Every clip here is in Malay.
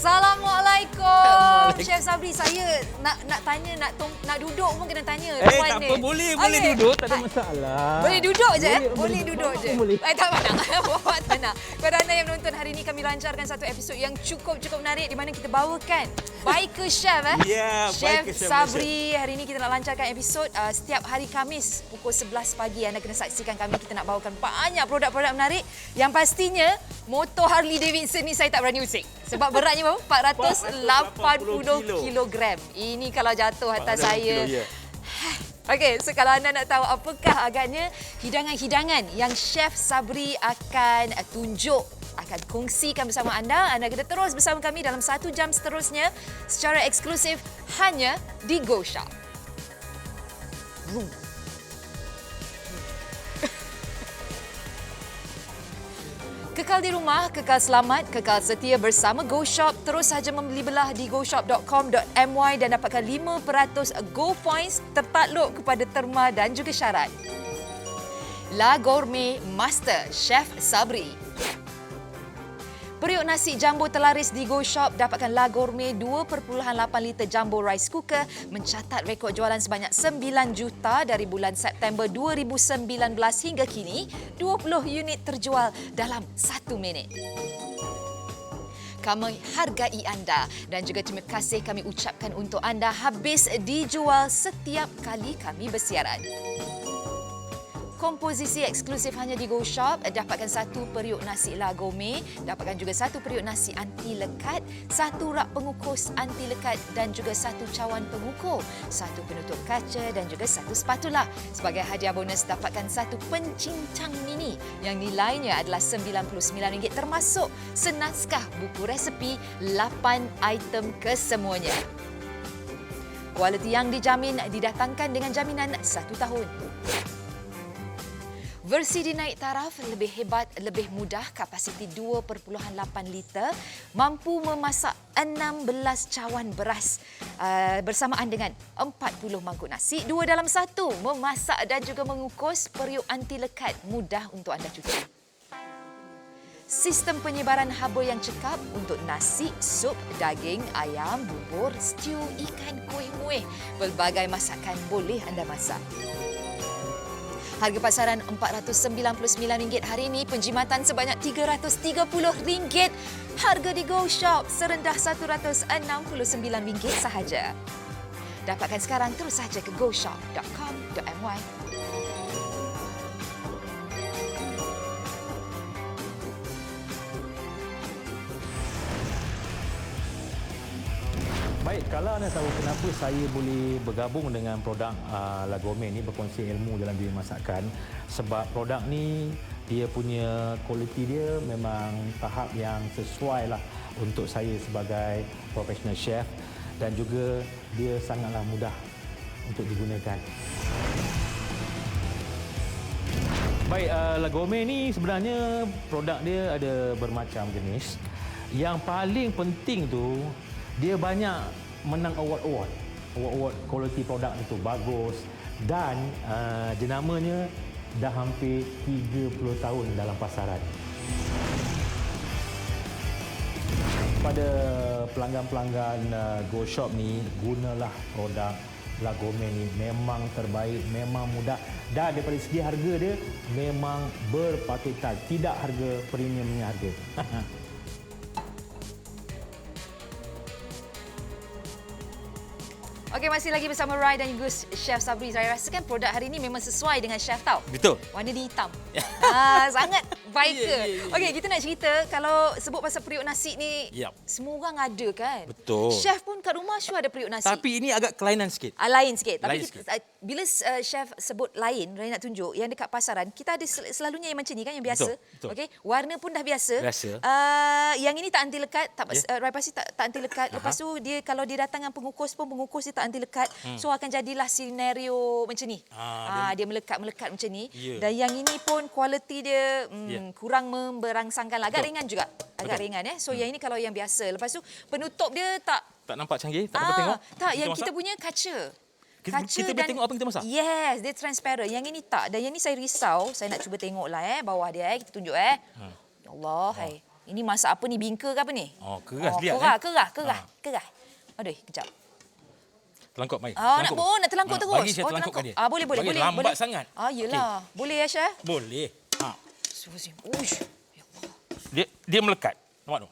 Assalamualaikum. Chef Sabri, saya nak tanya, nak duduk pun kena tanya. Tak apa, boleh duduk, tak ada masalah. Boleh duduk je? Boleh duduk je. Boleh. Tak nak. Bawa tak nak. Kepada anda yang menonton hari ini, kami lancarkan satu episod yang cukup menarik di mana kita bawakan Biker Chef. Ya, Chef Biker Chef Sabri. Hari ini kita nak lancarkan episod setiap hari Khamis pukul 11 pagi. Anda kena saksikan kami. Kita nak bawakan banyak produk-produk menarik yang pastinya motor Harley Davidson ni saya tak berani usik. Sebab beratnya berapa? 480 kilogram. Ini kalau jatuh atas saya. Kilo, ya. Okey, so kalau anda nak tahu apakah agaknya hidangan-hidangan yang Chef Sabri akan tunjuk, akan kongsikan bersama anda kena terus bersama kami dalam 1 jam seterusnya secara eksklusif hanya di Go Shop. Kekal di rumah, kekal selamat, kekal setia bersama Go Shop. Terus saja membeli belah di goshop.com.my dan dapatkan 5% Go Points tertakluk kepada terma dan juga syarat. La Gourmet Master Chef Sabri. Periuk nasi jumbo terlaris di Go Shop. Dapatkan La Gourmet 2.8 liter jumbo rice cooker mencatat rekod jualan sebanyak 9 juta dari bulan September 2019 hingga kini. 20 unit terjual dalam 1 minit. Kami hargai anda dan juga terima kasih kami ucapkan untuk anda habis dijual setiap kali kami bersiaran. Komposisi eksklusif hanya di Go Shop. Dapatkan 1 periuk nasi La Gourmet, dapatkan juga 1 periuk nasi anti lekat, 1 rak pengukus anti lekat dan juga 1 cawan pengukur, 1 penutup kaca dan juga 1 spatula. Sebagai hadiah bonus dapatkan 1 pencincang mini yang nilainya adalah RM99 termasuk senaskah buku resepi 8 item kesemuanya. Kualiti yang dijamin didatangkan dengan jaminan 1 tahun. Versi dinaik taraf lebih hebat, lebih mudah, kapasiti 2.8 liter, mampu memasak 16 cawan beras bersamaan dengan 40 mangkuk nasi, 2 dalam 1, memasak dan juga mengukus periuk anti lekat, mudah untuk anda cuci. Sistem penyebaran haba yang cekap untuk nasi, sup, daging, ayam, bubur, stew, ikan, kuih muih. Pelbagai masakan boleh anda masak. Harga pasaran RM499 hari ini, penjimatan sebanyak RM330. Harga di Go Shop serendah RM169 sahaja. Dapatkan sekarang, terus saja ke goshop.com.my. Baik, kalau anda tahu kenapa saya boleh bergabung dengan produk La Gourmet ni, berkongsi ilmu dalam bidang masakan, sebab produk ni dia punya kualiti dia memang tahap yang sesuai lah untuk saya sebagai professional chef dan juga dia sangatlah mudah untuk digunakan. Baik, La Gourmet ni sebenarnya produk dia ada bermacam jenis. Yang paling penting tu dia banyak menang award-award. Award-award kualiti produk itu bagus dan jenamanya dah hampir 30 tahun dalam pasaran. Pada pelanggan-pelanggan Go Shop ni, gunalah produk La Gourmet ni, memang terbaik, memang mudah dan daripada segi harga dia memang berpaketan, tidak harga premiumnya harga. Okey, masih lagi bersama Rai dan juga Chef Sabri. Saya rasakan produk hari ini memang sesuai dengan Chef tau. Betul. Warna dia hitam. Sangat biker. Okey, kita nak cerita kalau sebut pasal periuk nasi ni, semua orang ada kan? Betul. Chef pun kat rumah sure ada periuk nasi. Tapi ini agak kelainan sikit. Lain sikit. Tapi Lain sikit. Bila Chef sebut lain, Rai nak tunjuk yang dekat pasaran, kita ada selalunya yang macam ni kan, yang biasa. Betul. Okey, warna pun dah biasa. Yang ini tak anti lekat, Rai pasti tak anti lekat. Lepas tu dia kalau dia datang dengan pengukus pun, pengukus dia tak anti lekat. So akan jadilah senario macam ni. Dia melekat-melekat macam ni. Dan yang ini pun kualiti dia kurang memberangsangkan lah. Agak ringan juga. Agak ringan. So yang ini kalau yang biasa. Lepas tu penutup dia tak nampak canggih, tak dapat tengok. Tak, yang kita punya kaca. Kita boleh tengok apa yang kita masak? Yes, dia transparent. Yang ini tak. Dan yang ini saya risau. Saya nak cuba tengoklah bawah dia. Kita tunjuk. Ya Allah. Ini masak apa ni? Bingka ke apa ni? Oh, keras dia. Kerah. Aduh, kejap. Terlangkap mai. Nak terlangkap terus. Bagi saya terlangkapkan dia. Boleh. Bagi lambat sangat. Yelah. Okay. Boleh ya, Chef? Boleh. Uish. Dia melekat. Nampak tu?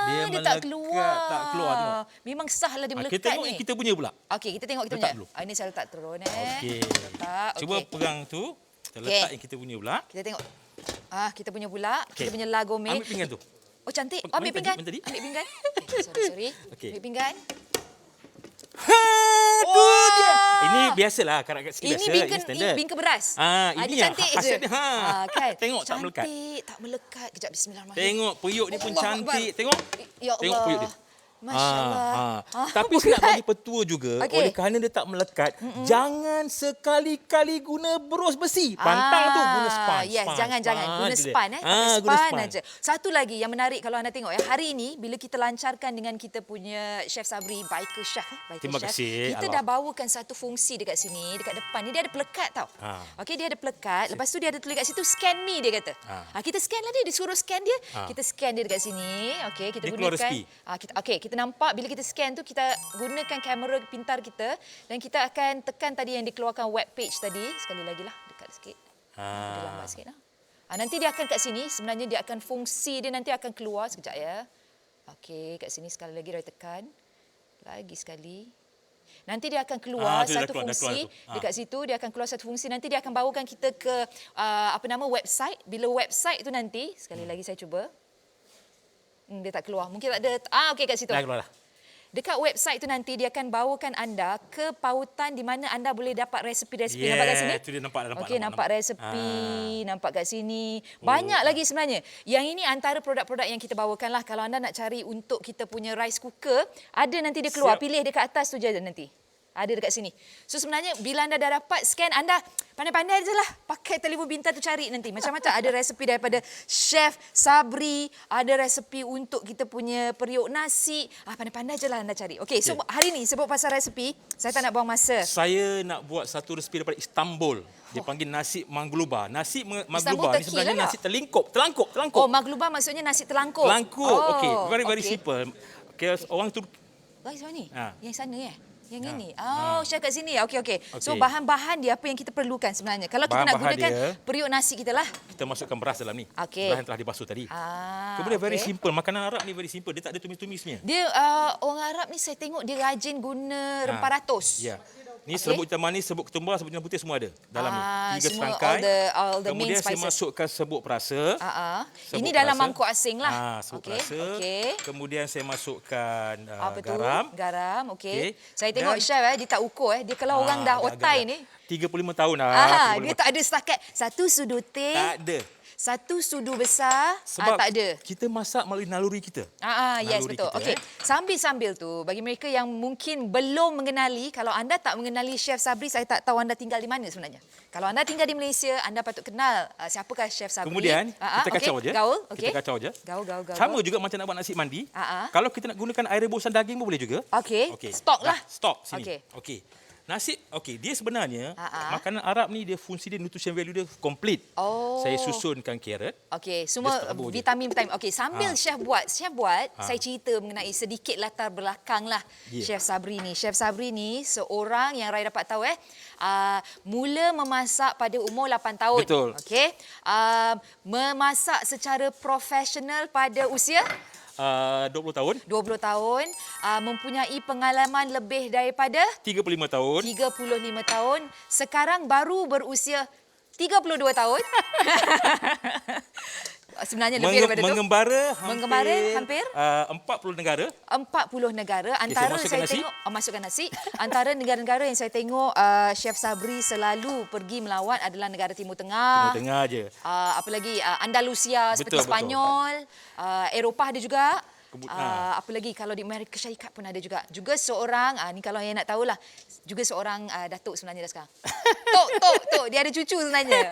Dia tak keluar. Tak keluar tengok. Memang sahlah dia melekat kita tengok ni. kita punya pula. Okey, kita tengok kita Letak punya. dulu. Ini saya letak turun Okey. Letak. Cuba pegang tu. Kita letak yang kita punya pula. Kita tengok. Kita punya pula. Kita punya lagome. Ambil pinggan tu. Oh, cantik. Ambil pinggan. Tadi. Ambil pinggan. Sorry. Okey. Ambil pinggan. Tu dia. Ini biasalah karat-karat sikit biasa. Ini bingka beras. Ini cantik je. Dia. Kan? Tengok tak melekat. Cantik, tak melekat. Kejap, bismillahirrahmanirrahim. Tengok periuk dia pun cantik. Tengok. Ya Allah. Tengok periuk dia. Masya Allah. Tapi saya nak bagi petua juga, oleh kerana dia tak melekat, jangan sekali-kali guna bros besi. Pantang tu guna span. Yes, jangan. Guna span. Span aja. Satu lagi yang menarik kalau anda tengok hari ini bila kita lancarkan dengan kita punya Chef Sabri, Biker Chef. Terima kasih. Kita dah bawakan satu fungsi dekat sini, dekat depan ni dia ada pelekat tau. Okey, dia ada pelekat. Lepas tu dia ada tulis kat situ scan me dia kata. Kita scan lah dia suruh scan dia. Kita scan dia dekat sini. Okey, kita gunakan. Kita nampak bila kita scan tu kita gunakan kamera pintar kita dan kita akan tekan tadi yang dikeluarkan web page tadi. Sekali lagi lah, dekat sikit. Dia lambat sikit lah. Nanti dia akan kat sini, sebenarnya dia akan fungsi dia nanti akan keluar sekejap ya. Okey, kat sini sekali lagi Roy tekan. Lagi sekali. Nanti dia akan keluar satu fungsi dekat situ, dia akan keluar satu fungsi, nanti dia akan bawakan kita ke website. Bila website tu nanti, sekali lagi saya cuba. Dia tak keluar. Mungkin tak ada. Okey kat situ. Dah keluar dah. Dekat website tu nanti dia akan bawakan anda ke pautan di mana anda boleh dapat resepi-resepi. Nampak kat sini? Tu dia nampak. Okey, nampak resepi. Nampak kat sini. Banyak lagi sebenarnya. Yang ini antara produk-produk yang kita bawakan lah. Kalau anda nak cari untuk kita punya rice cooker, ada nanti dia keluar. Pilih dekat atas tu je nanti. Ada dekat sini. So sebenarnya bila anda dah dapat scan, anda pandai-pandai je lah. Pakai telefon pintar tu cari nanti. Macam-macam ada resepi daripada Chef Sabri. Ada resepi untuk kita punya periuk nasi. Pandai-pandai je lah anda cari. Okey, so hari ni sebut pasal resepi, saya tak nak buang masa. Saya nak buat satu resepi daripada Istanbul. Dia panggil nasi mangluba. Nasi mangluba ni sebenarnya nasi telangkup. Oh, mangluba maksudnya nasi telangkup. Okey, very simple. Okay, orang tu. Guys, mana ni? Yang sana ya? Yang ini. Chef kat sini. Okey. So bahan-bahan dia apa yang kita perlukan sebenarnya? Kalau kita nak gunakan periuk nasi kita lah. Kita masukkan beras dalam ni. Okey. Beras yang telah dibasuh tadi. Kemudian very simple. Makanan Arab ni very simple. Dia tak ada tumis-tumisnya. Dia orang Arab ni saya tengok dia rajin guna rempah ratus. Ya. Ni serbuk hitam manis, serbuk ketumbar, serbuk hitam putih semua ada dalam ni. 3 serangkai. All the kemudian saya spices. masukkan serbuk perasa. Ini dalam mangkuk asing lah. Serbuk perasa. Kemudian saya masukkan garam. Garam, okey. Saya tengok chef dia tak ukur dia kalau orang dah otai ni 35 tahun dia tak ada setakat satu sudu teh. Tak ada. Satu sudu besar. Sebab tak ada. Kita masak melalui naluri kita. Yes, betul. Okey. Sambil-sambil tu, bagi mereka yang mungkin belum mengenali, kalau anda tak mengenali Chef Sabri, saya tak tahu anda tinggal di mana sebenarnya. Kalau anda tinggal di Malaysia, anda patut kenal siapakah Chef Sabri. Kemudian, kita kacau je. Gaul, Kita kacau je. Gaul. Sama juga macam nak buat nasi mandi. Kalau kita nak gunakan air rebusan daging pun boleh juga. Okey. Stok lah. Stok sini. Okey. Nasi, dia sebenarnya makanan Arab ni dia fungsi dia, nutrition value dia complete. Saya susunkan carrot. Okey, semua vitamin. Okey, sambil chef buat, saya cerita mengenai sedikit latar belakang lah Chef Sabri ni. Chef Sabri ni seorang yang Rai dapat tahu mula memasak pada umur 8 tahun. Betul. Okey. Memasak secara profesional pada usia 20 tahun. 20 tahun, mempunyai pengalaman lebih daripada 35 tahun. 35 tahun. Sekarang baru berusia 32 tahun. Sebenarnya lebih daripada mengembara hampir 40 negara. 40 negara. Antara saya tengok masukkan nasi. Antara negara-negara yang saya tengok Chef Sabri selalu pergi melawat adalah negara Timur Tengah. Timur Tengah je. Apa lagi Andalusia seperti Spanyol, Eropah ada juga. Apa lagi kalau di Amerika Syarikat pun ada juga. Juga seorang ni kalau yang nak tahulah, juga seorang datuk sebenarnya dah sekarang. Tok dia ada cucu sebenarnya.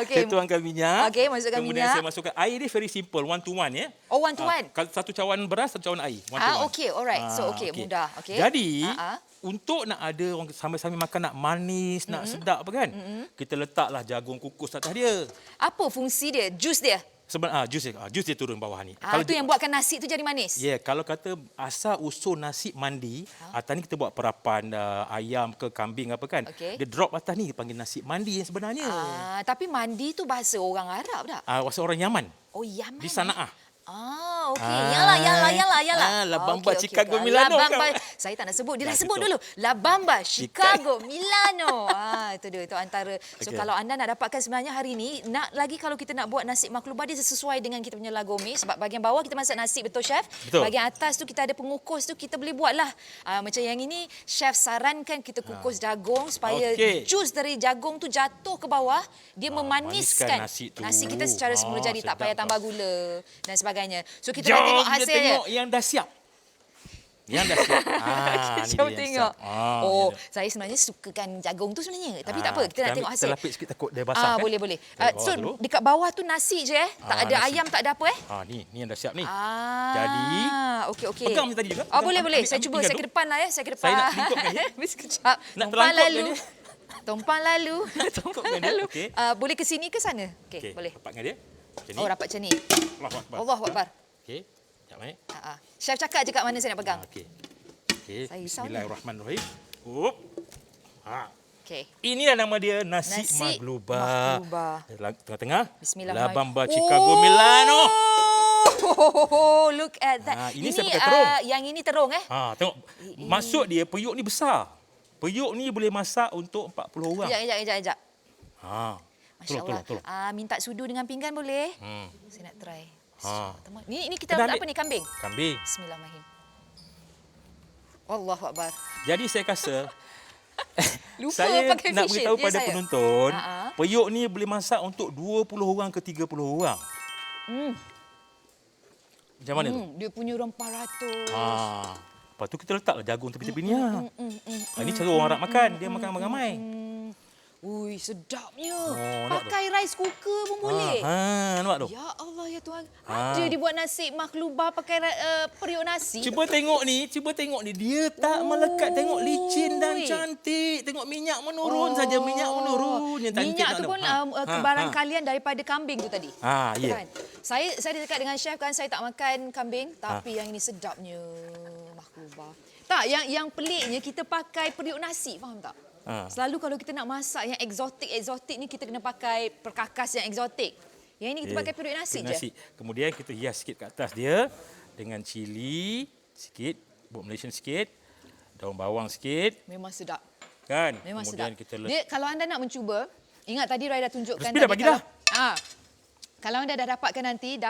Okey. Saya tuangkan minyak. Okey, masukkan kemudian minyak. Saya masukkan air dia very simple, 1 to 1 ya. Oh, 1 to 1. Satu cawan beras, satu cawan air, 1 to 1. Okey, alright. So mudah. Okey. Jadi untuk nak ada orang sambil-sambil makan nak manis, nak sedap apa kan? Kita letaklah jagung kukus atas dia. Apa fungsi dia? Jus dia? jus dia turun bawah ni. Kalau tu yang buatkan nasi tu jadi manis. Ya, kalau kata asal usul nasi mandi, atas ni kita buat perapan ayam ke kambing apa kan. Okey. Dia drop atas ni panggil nasi mandi yang sebenarnya. Tapi mandi tu bahasa orang Arab tak? Bahasa orang Yaman. Oh, Yaman. Di Sanaah. Okey. Yalah. La Bamba Chicago La Milano. Bamba. Saya tak nak sebut. Dia dah sebut dulu. La Bamba Chicago Milano. Itu dia. Itu antara. So, kalau anda nak dapatkan sebenarnya hari ni, kalau kita nak buat nasi maklubah, dia sesuai dengan kita punya lagome. Sebab bahagian bawah kita masak nasi, betul, Chef? Betul. Bahagian atas tu kita ada pengukus tu, kita boleh buatlah. Macam yang ini, Chef sarankan kita kukus jagung supaya jus dari jagung tu jatuh ke bawah. Dia memaniskan nasi kita secara semula jadi. Tak payah tambah gula dan sebagainya. So kita dah tengok hasilnya. Tengok yang dah siap. Ni Jom dia tengok. yang siap. Saya sebenarnya sukakan jagung tu sebenarnya. Tapi tak apa, kita nak tengok hasil. Kita lapis sikit takut dia basah kan. Boleh. So dekat bawah tu nasi je Tak ada nasi. ayam, tak ada apa Ni yang dah siap ni. Jadi Okey. Pegang ni tadi juga. Boleh. Saya cuba, saya ke depan lah ya. Saya ke depan. Saya nak lingkupkan ya. Sekejap. Nak Tumpang lalu. dia. Tumpang lalu. Tumpang lalu. Okey. Boleh ke sini ke sana? Okey, boleh. Rapat dengan dia. Macam ni. Rapat macam ni. Allahu Akbar. Allahu Akbar. Okey. Sekejap Chef cakap je kat mana saya nak pegang. Okey. Saya risau. Bismillahirrahmanirrahim. Okey. Inilah nama dia nasi maglubah. Tengah-tengah. Bismillahirrahmanirrahim. La Bamba Chicago Milano. Look at that. Ini saya pakai terung. Yang ini terung Tengok. Maksud dia periuk ni besar. Periuk ni boleh masak untuk 40 orang. Sekejap. Masya Allah. Tolong. Minta sudu dengan pinggan boleh? Saya nak try. Ini kita Kena apa ni? Kambing? Kambing. Bismillahirrahmanirrahim. Allahu Akbar. Jadi saya rasa Lupa saya pakai nak fish beritahu head. pada penonton, periuk ni boleh masak untuk 20 orang ke 30 orang. Macam mana tu? Dia punya rempah ratus. Lepas tu kita letaklah jagung tepi-tepi ni. Ini cara orang Arab makan. Dia makan ramai-ramai. Ui, sedapnya. Pakai rice cooker pun boleh. Nampak tu? Ya Allah, ya Tuhan. Ada dia buat nasi maklubah pakai periuk nasi. Cuba tengok ni. Dia tak melekat. Tengok licin dan cantik. Tengok minyak menurun saja. Minyak menurun. Minyak tu pun kebaran kalian daripada kambing tu tadi. Ya. Kan? Saya dekat dengan chef kan, saya tak makan kambing. Tapi yang ini sedapnya maklubah. Tak, yang peliknya kita pakai periuk nasi, faham tak? Selalu kalau kita nak masak yang eksotik ni, kita kena pakai perkakas yang eksotik. Yang ini kita pakai periuk nasi je. Kemudian kita hias sikit kat atas dia dengan cili sikit, bawang Malaysian sikit, daun bawang sikit. Memang sedap. Kan? Memang Kemudian sedap. kita Dia, kalau anda nak mencuba, ingat tadi Rai dah tunjukkan. Resipi dah bagi dah. Kalau anda dah dapatkan nanti,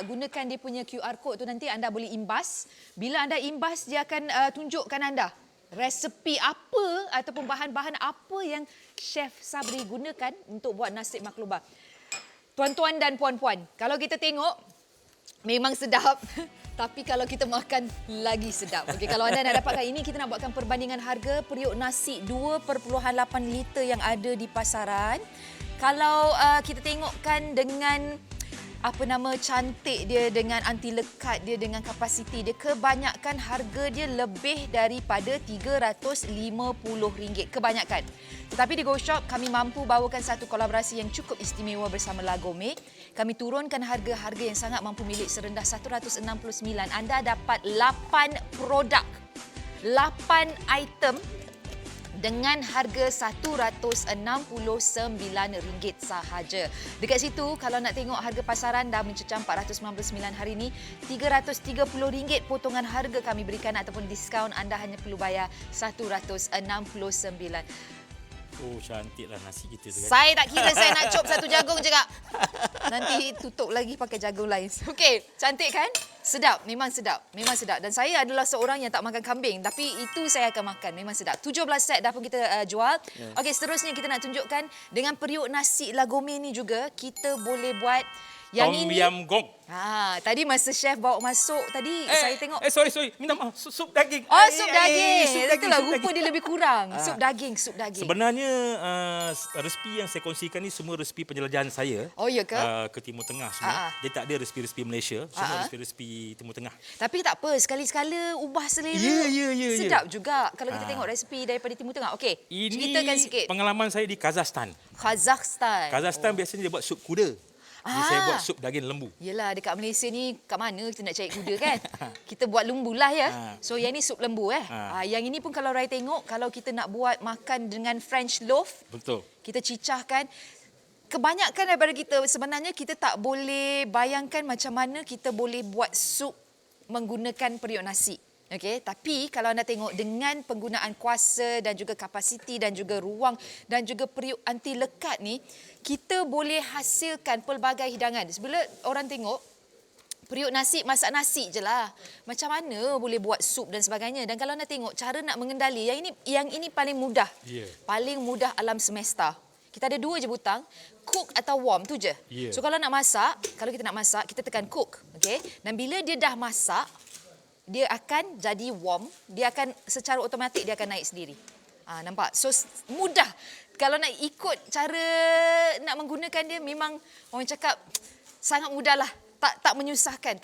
gunakan dia punya QR code tu nanti anda boleh imbas. Bila anda imbas, dia akan tunjukkan anda resepi apa ataupun bahan-bahan apa yang Chef Sabri gunakan untuk buat nasi maklubah. Tuan-tuan dan puan-puan, kalau kita tengok memang sedap. Tapi kalau kita makan lagi sedap. Okey, kalau anda nak dapatkan ini, kita nak buatkan perbandingan harga periuk nasi 2.8 liter yang ada di pasaran. Kalau kita tengokkan dengan cantik dia, dengan anti lekat dia, dengan kapasiti dia, kebanyakan harga dia lebih daripada RM350 kebanyakan. Tetapi di Go Shop kami mampu bawakan satu kolaborasi yang cukup istimewa bersama Lagome. Kami turunkan harga-harga yang sangat mampu milik serendah RM169. Anda dapat 8 produk, 8 item dengan harga RM169 sahaja. Dekat situ, kalau nak tengok harga pasaran dah mencecah RM499 hari ini, RM330 potongan harga kami berikan ataupun diskaun, anda hanya perlu bayar RM169. Oh, cantiklah nasi kita tu kan. Saya tak kira saya nak chop satu jagung je, Kak. Nanti tutup lagi pakai jagung lain. Okey, cantik kan? Sedap, memang sedap. Memang sedap. Dan saya adalah seorang yang tak makan kambing. Tapi itu saya akan makan. Memang sedap. 17 set dah pun kita jual. Okey, seterusnya kita nak tunjukkan dengan periuk nasi Lagome ni juga, kita boleh buat yang Tom ini. Yam Gong. Tadi masa chef bawa masuk tadi, saya tengok. Sorry. Minta maaf. Sup daging. Sup daging. Itulah rupa dia lebih kurang. Sup daging. Sebenarnya resipi yang saya kongsikan ni semua resipi penjelajahan saya. Oh, ya ke? Ke Timur Tengah semua. Dia tak ada resipi-resipi Malaysia. Semua resipi-resipi Timur Tengah. Tapi tak apa, sekali-sekala ubah selera. Ya. Sedap juga kalau kita tengok resipi daripada Timur Tengah. Okey, ceritakan sikit. Pengalaman saya di Kazakhstan. Kazakhstan Biasanya dia buat sup kuda. Jadi saya buat sup daging lembu. Yelah, dekat Malaysia ni kat mana kita nak cari kuda kan? Kita buat lembu lah ya. So yang ni sup lembu Yang ini pun kalau Rai tengok, kalau kita nak buat makan dengan French loaf, Betul. kita cicahkan. Kebanyakan daripada kita sebenarnya kita tak boleh bayangkan macam mana kita boleh buat sup menggunakan periuk nasi. Okey, tapi kalau anda tengok dengan penggunaan kuasa dan juga kapasiti dan juga ruang dan juga periuk anti lekat ni, kita boleh hasilkan pelbagai hidangan. Bila orang tengok periuk nasi, masak nasi je lah. Macam mana boleh buat sup dan sebagainya. Dan kalau anda tengok cara nak mengendali, yang ini paling mudah. Yeah. Paling mudah alam semesta. Kita ada 2 je butang, cook atau warm tu je. Yeah. So kalau kita nak masak, kita tekan cook, okey? Dan bila dia dah masak, dia akan jadi warm, dia akan secara automatik dia akan naik sendiri. Nampak? So mudah. Kalau nak ikut cara nak menggunakan dia, memang orang cakap sangat mudahlah. Tak menyusahkan.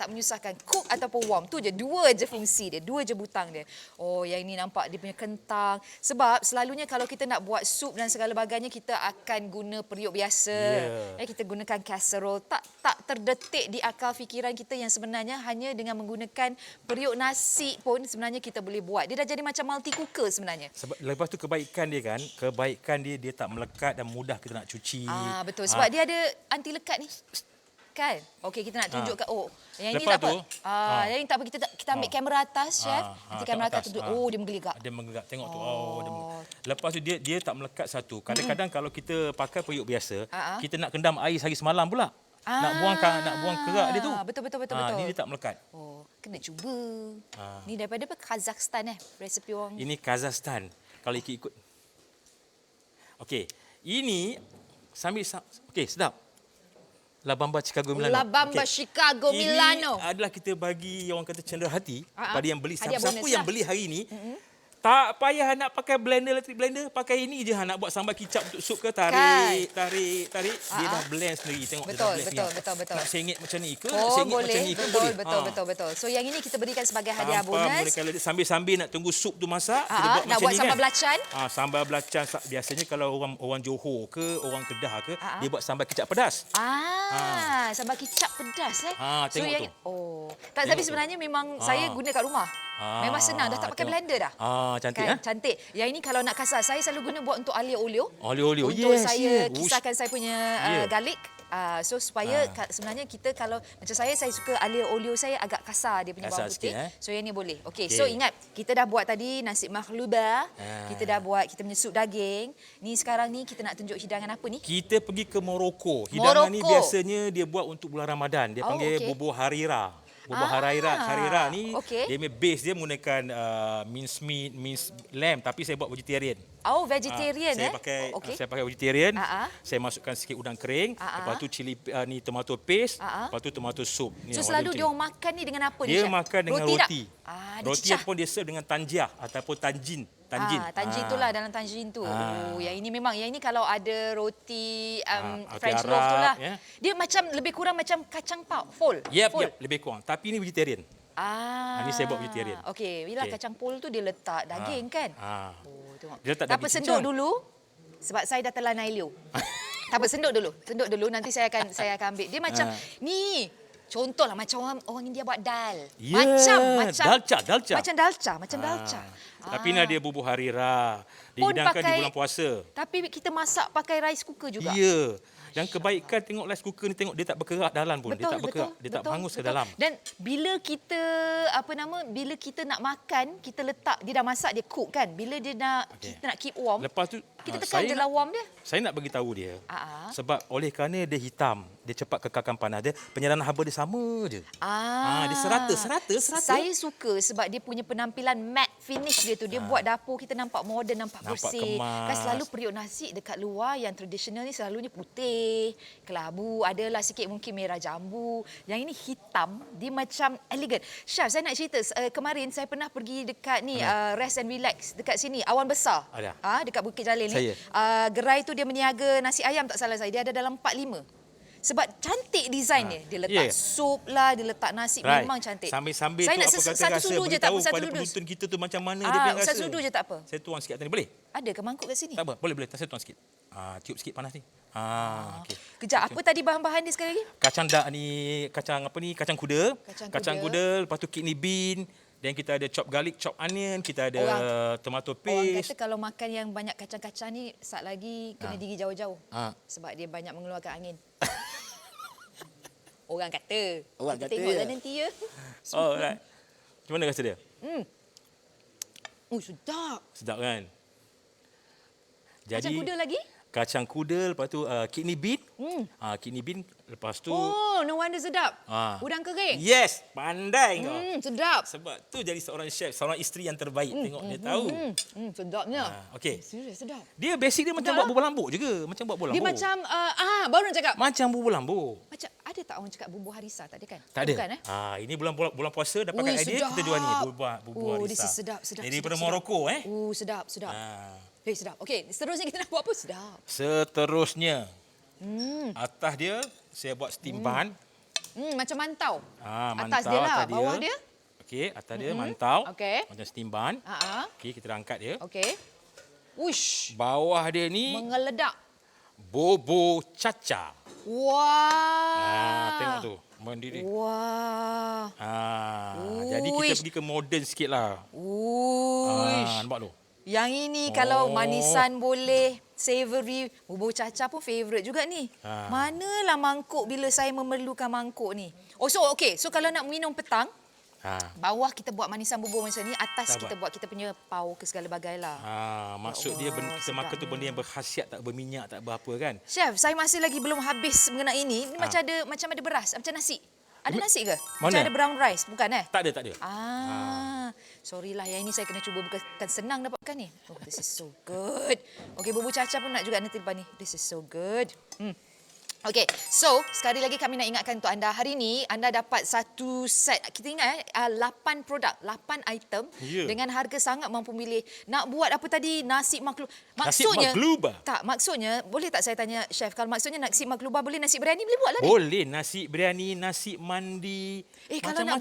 Cook ataupun warm. Tu je, 2 je fungsi dia. 2 je butang dia. Oh, yang ini nampak dia punya kentang. Sebab selalunya kalau kita nak buat sup dan segala baganya, kita akan guna periuk biasa. Kita gunakan casserole. Tak terdetik di akal fikiran kita yang sebenarnya hanya dengan menggunakan periuk nasi pun sebenarnya kita boleh buat. Dia dah jadi macam multi cooker sebenarnya. Sebab lepas tu kebaikan dia tak melekat dan mudah kita nak cuci. Betul. Sebab dia ada anti lekat ni. Kan? Okey, kita nak tunjukkan. Yang ini tak apa. Yang ini tak apa, kita ambil kamera atas, chef. Nanti kamera atas tu. Dia menggelegak. Dia menggelegak. Tengok tu. Dia lepas tu dia tak melekat satu. Kadang-kadang kalau kita pakai periuk biasa, kita nak kendam air sehari semalam pula. Nak buang kerak dia tu. Betul. Ni dia tak melekat. Kena cuba. Ni daripada Kazakhstan resepi orang. Ini Kazakhstan. Kalau ikut. Okey. Ini sambil sedap. La Bamba Chicago Milano. La Bamba Chicago Milano. Ini adalah kita bagi orang kata cenderah hati pada yang beli. Hadiah Siapa yang beli hari ini, tak payah nak pakai electric blender, pakai ini je. Nak buat sambal kicap untuk sup ke, tarik. Dia dah blend sendiri. Tengok dia dah blend. Betul. Nak sengit macam ni ke, nak sengit boleh. macam ni ke, boleh. Betul. So yang ini kita berikan sebagai hadiah bonus. Kalau sambil-sambil nak tunggu sup tu masak, kita buat nak macam buat ni sambal kan. belacan. Sambal belacan biasanya kalau orang Johor ke, orang Kedah ke, dia buat sambal kicap pedas. Sambal kicap pedas Tengok so yang, tu. Tapi sebenarnya memang saya guna kat rumah. Memang senang, dah tak pakai blender dah. Cantik kan? Cantik. Yang ini kalau nak kasar, saya selalu guna buat untuk aglio olio. Untuk yes, saya kisarkan saya punya garlic. So supaya sebenarnya kita kalau macam saya suka aglio olio saya agak kasar dia punya bawang putih. So yang ni boleh. Okey. So ingat kita dah buat tadi nasi makhluba, kita dah buat kita punya sup daging. Ni sekarang ni kita nak tunjuk hidangan apa ni? Kita pergi ke Morocco. Hidangan ni biasanya dia buat untuk bulan Ramadan. Dia panggil bubur harira. Bubur harira ni dia punya base dia menggunakan minced meat, minced lamb, tapi saya buat vegetarian. Vegetarian Saya pakai vegetarian. Saya masukkan sikit udang kering, lepas tu cili ni tomato paste, lepas tu tomato soup. So selalu dia orang makan ni dengan apa ni? Dia makan dengan roti. Roti cicah. pun dia serve dengan tanjiah ataupun tanjin. Tanjin itulah dalam tanjin tu. Yang ini memang kalau ada roti French loaf tu lah. Dia macam lebih kurang macam kacang pol. Yep, lebih kurang. Tapi ini vegetarian. Ini saya buat vegetarian. Okey, bila kacang pol tu dia letak daging kan? Tengok. Dia letak tak apa, daging senduk dulu. Sebab saya dah telan air liu. Tak apa, senduk dulu. Nanti saya akan ambil. Dia macam ni. Contohlah macam orang India buat dal. Macam dalca. Macam dalca. Tapi ni dia bubur harira. Dihidangkan di bulan puasa. Tapi kita masak pakai rice cooker juga. Ya. Yang kebaikan tengok rice cooker ni, tengok dia tak berkerak dalam pun. Dia tak berkerak. Dia tak hangus ke dalam. Dan bila kita bila kita nak makan, kita letak dia dah masak, dia cook kan. Bila dia kita nak keep warm. Lepas tu kita tekan je lah warm dia. Saya nak bagi tahu dia. Sebab oleh kerana dia hitam, dia cepat kekalkan panas dia, penyerahan haba dia sama je. Dia serata. Saya suka sebab dia punya penampilan matte finish dia tu. Dia buat dapur kita nampak moden, nampak bersih. Kan selalu periuk nasi dekat luar yang tradisional ni selalunya putih, kelabu, adalah sikit mungkin merah jambu. Yang ini hitam, dia macam elegan. Chef, saya nak cerita kemarin saya pernah pergi dekat ni Rest and Relax dekat sini, Awan Besar. Dekat Bukit Jalil ni. Gerai tu dia meniaga nasi ayam tak salah saya. Dia ada dalam 4-5. Sebab cantik design dia. Dia letak sup lah, dia letak nasi, memang cantik. Sambil-sambil saya tu nak apa kata satu rasa, sudu je tak apa, satu pada sudu. penonton kita tu macam mana dia punya rasa. Satu sudu je tak apa. Saya tuang sikit atas ni, boleh? Ada ke mangkuk kat sini? Tak apa, boleh. Saya tuang sikit. Tiup sikit panas ni. Okey. Kejap, apa tadi bahan-bahan dia sekali lagi? Kacang dak ni, kacang kuda. Kacang kuda, lepas tu kidney bean. Dan kita ada chop garlic, chop onion, kita ada tomato Orang paste. kata kalau makan yang banyak kacang-kacang ni, sat lagi kena gigi jauh-jauh. Sebab dia banyak mengeluarkan angin. Orang kata. Orang kata, tengoklah nanti ya. Alright. Macam mana rasa dia? Sedap. Sedap kan? Kacang kuda lagi? Kacang kuda, lepas tu kidney bean. Kidney bean, lepas tu... Oh, no wonder sedap. Udang kering? Yes, pandai kau. Sedap. Sebab tu jadi seorang chef, seorang isteri yang terbaik. Tengok dia tahu. Sedapnya. Okey. Serius, sedap. Dia basic dia macam buat bubur lambuk je ke? Macam buat bubur lambuk. Dia macam, baru nak cakap. Macam bubur lambuk. Macam, ada tak orang cakap bubur harisa tak ada kan? Tak ada. Bukan, Ini bulan puasa dapatkan idea, kita jual ni. Bubur harisa. This is sedap. Jadi daripada Morocco. Sedap. Sedap. Okey, seterusnya kita nak buat apa? Sedap. Seterusnya, atas dia saya buat steam bun. Macam mantau. Mantau atas dia lah, bawah dia. Okey, atas dia mantau. Okey. Macam steam bun. Okey, kita angkat dia. Okey. Uish. Bawah dia ni mengeledak. Bobo caca. Wah. Tengok tu. Mandiri. Wah. Jadi kita pergi ke modern sikit lah. Nampak tu? Yang ini kalau manisan boleh, savory, bubur caca pun favourite juga ni. Manalah mangkuk bila saya memerlukan mangkuk ni. So kalau nak minum petang, bawah kita buat manisan bubur macam ni, atas kita buat kita punya pau ke segala bagai lah. Maksud dia benda kita makan tu benda yang berkhasiat, tak berminyak, tak berapa kan. Chef, saya masih lagi belum habis mengenai ini. Ini macam ada beras, macam nasi. Ada nasi ke? Macam ada brown rice, bukan Tak ada. Sorry lah, yang ini saya kena cuba, bukan senang dapatkan ni. This is so good. Okey, bubur caca pun nak juga nanti lepas ni. This is so good. Okey, so sekali lagi kami nak ingatkan untuk anda, hari ini anda dapat satu set, kita ingat 8 produk, 8 item dengan harga sangat mampu milih. Nak buat apa tadi? Nasi makluba. Maksudnya, maksudnya, boleh tak saya tanya Chef, kalau maksudnya nasi makluba boleh, nasi biryani boleh buat lah ni? Boleh, nasi biryani, nasi mandi. Kalau nak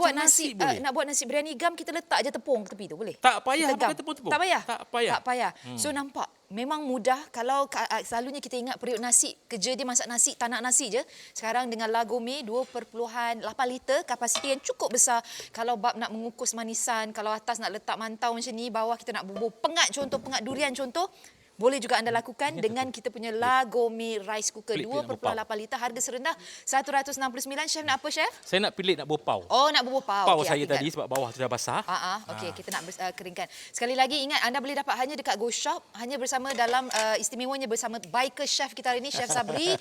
buat nasi biryani gam, kita letak je tepung ke tepi tu, boleh? Tak payah pakai tepung. Tak payah? Tak payah. So nampak, memang mudah. Kalau selalunya kita ingat periuk nasi, kerja dia masak nasi, tak nak nasi je. Sekarang dengan Lagome 2.8 liter, kapasiti yang cukup besar. Kalau bab nak mengukus manisan, kalau atas nak letak mantau macam ni, bawah kita nak bubur pengat contoh, pengat durian contoh, boleh juga anda lakukan dengan kita punya Lagome rice cooker 2.8 liter, harga serendah 169. Chef nak apa, Chef? Saya nak pilih nak bubur pau. Nak bubur pau. Pau saya tadi sebab bawah tu dah basah. Okey, kita nak keringkan. Sekali lagi ingat, anda boleh dapat hanya dekat Go Shop, hanya bersama dalam istimewanya bersama biker chef kita hari ini, Chef Sabri.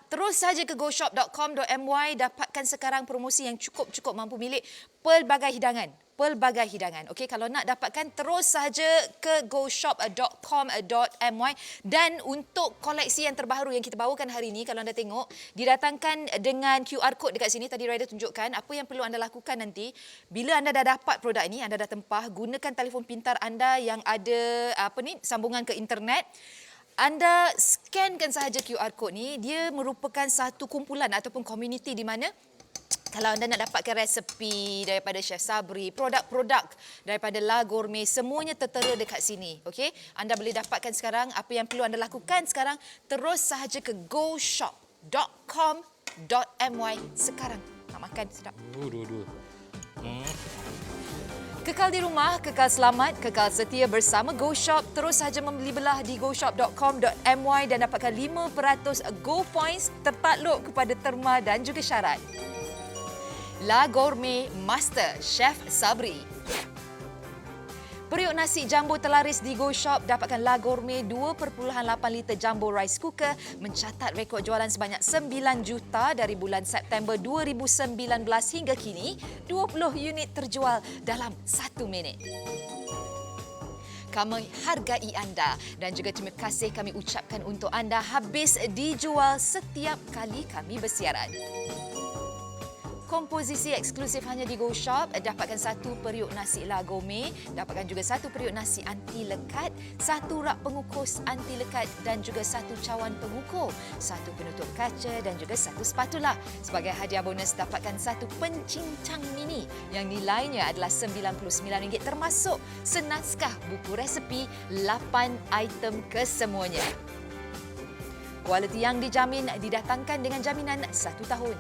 Terus saja ke goshop.com.my, dapatkan sekarang promosi yang cukup mampu milik pelbagai hidangan. Okey, kalau nak dapatkan terus saja ke goshop.com.my. Dan untuk koleksi yang terbaru yang kita bawakan hari ini, kalau anda tengok, didatangkan dengan QR code dekat sini. Tadi Raida tunjukkan apa yang perlu anda lakukan nanti. Bila anda dah dapat produk ini, anda dah tempah, gunakan telefon pintar anda yang ada sambungan ke internet. Anda scankan sahaja QR code ni, dia merupakan satu kumpulan ataupun komuniti di mana kalau anda nak dapatkan resepi daripada Chef Sabri, produk-produk daripada Lagome, semuanya tertera dekat sini. Okey, anda boleh dapatkan sekarang. Apa yang perlu anda lakukan sekarang, terus sahaja ke goshop.com.my sekarang. Nak makan sedap. Kekal di rumah, kekal selamat, kekal setia bersama Go Shop. Terus saja membeli belah di goshop.com.my dan dapatkan 5% Go Points tertakluk kepada terma dan juga syarat. Lagome Master Chef Sabri. Periuk nasi jumbo terlaris di Go Shop, dapatkan Lagome 2.8 liter jumbo rice cooker, mencatat rekod jualan sebanyak 9 juta dari bulan September 2019 hingga kini. 20 unit terjual dalam 1 minit. Kami hargai anda dan juga terima kasih kami ucapkan untuk anda habis dijual setiap kali kami bersiaran. komposisi eksklusif hanya di Go Shop. Dapatkan 1 periuk nasi La Gourmet, dapatkan juga 1 periuk nasi anti lekat, 1 rak pengukus anti lekat dan juga 1 cawan pengukur, 1 penutup kaca dan juga 1 spatula. Sebagai hadiah bonus, dapatkan 1 pencincang mini yang nilainya adalah RM99 termasuk senaskah buku resepi 8 item kesemuanya. Kualiti yang dijamin didatangkan dengan jaminan 1 tahun.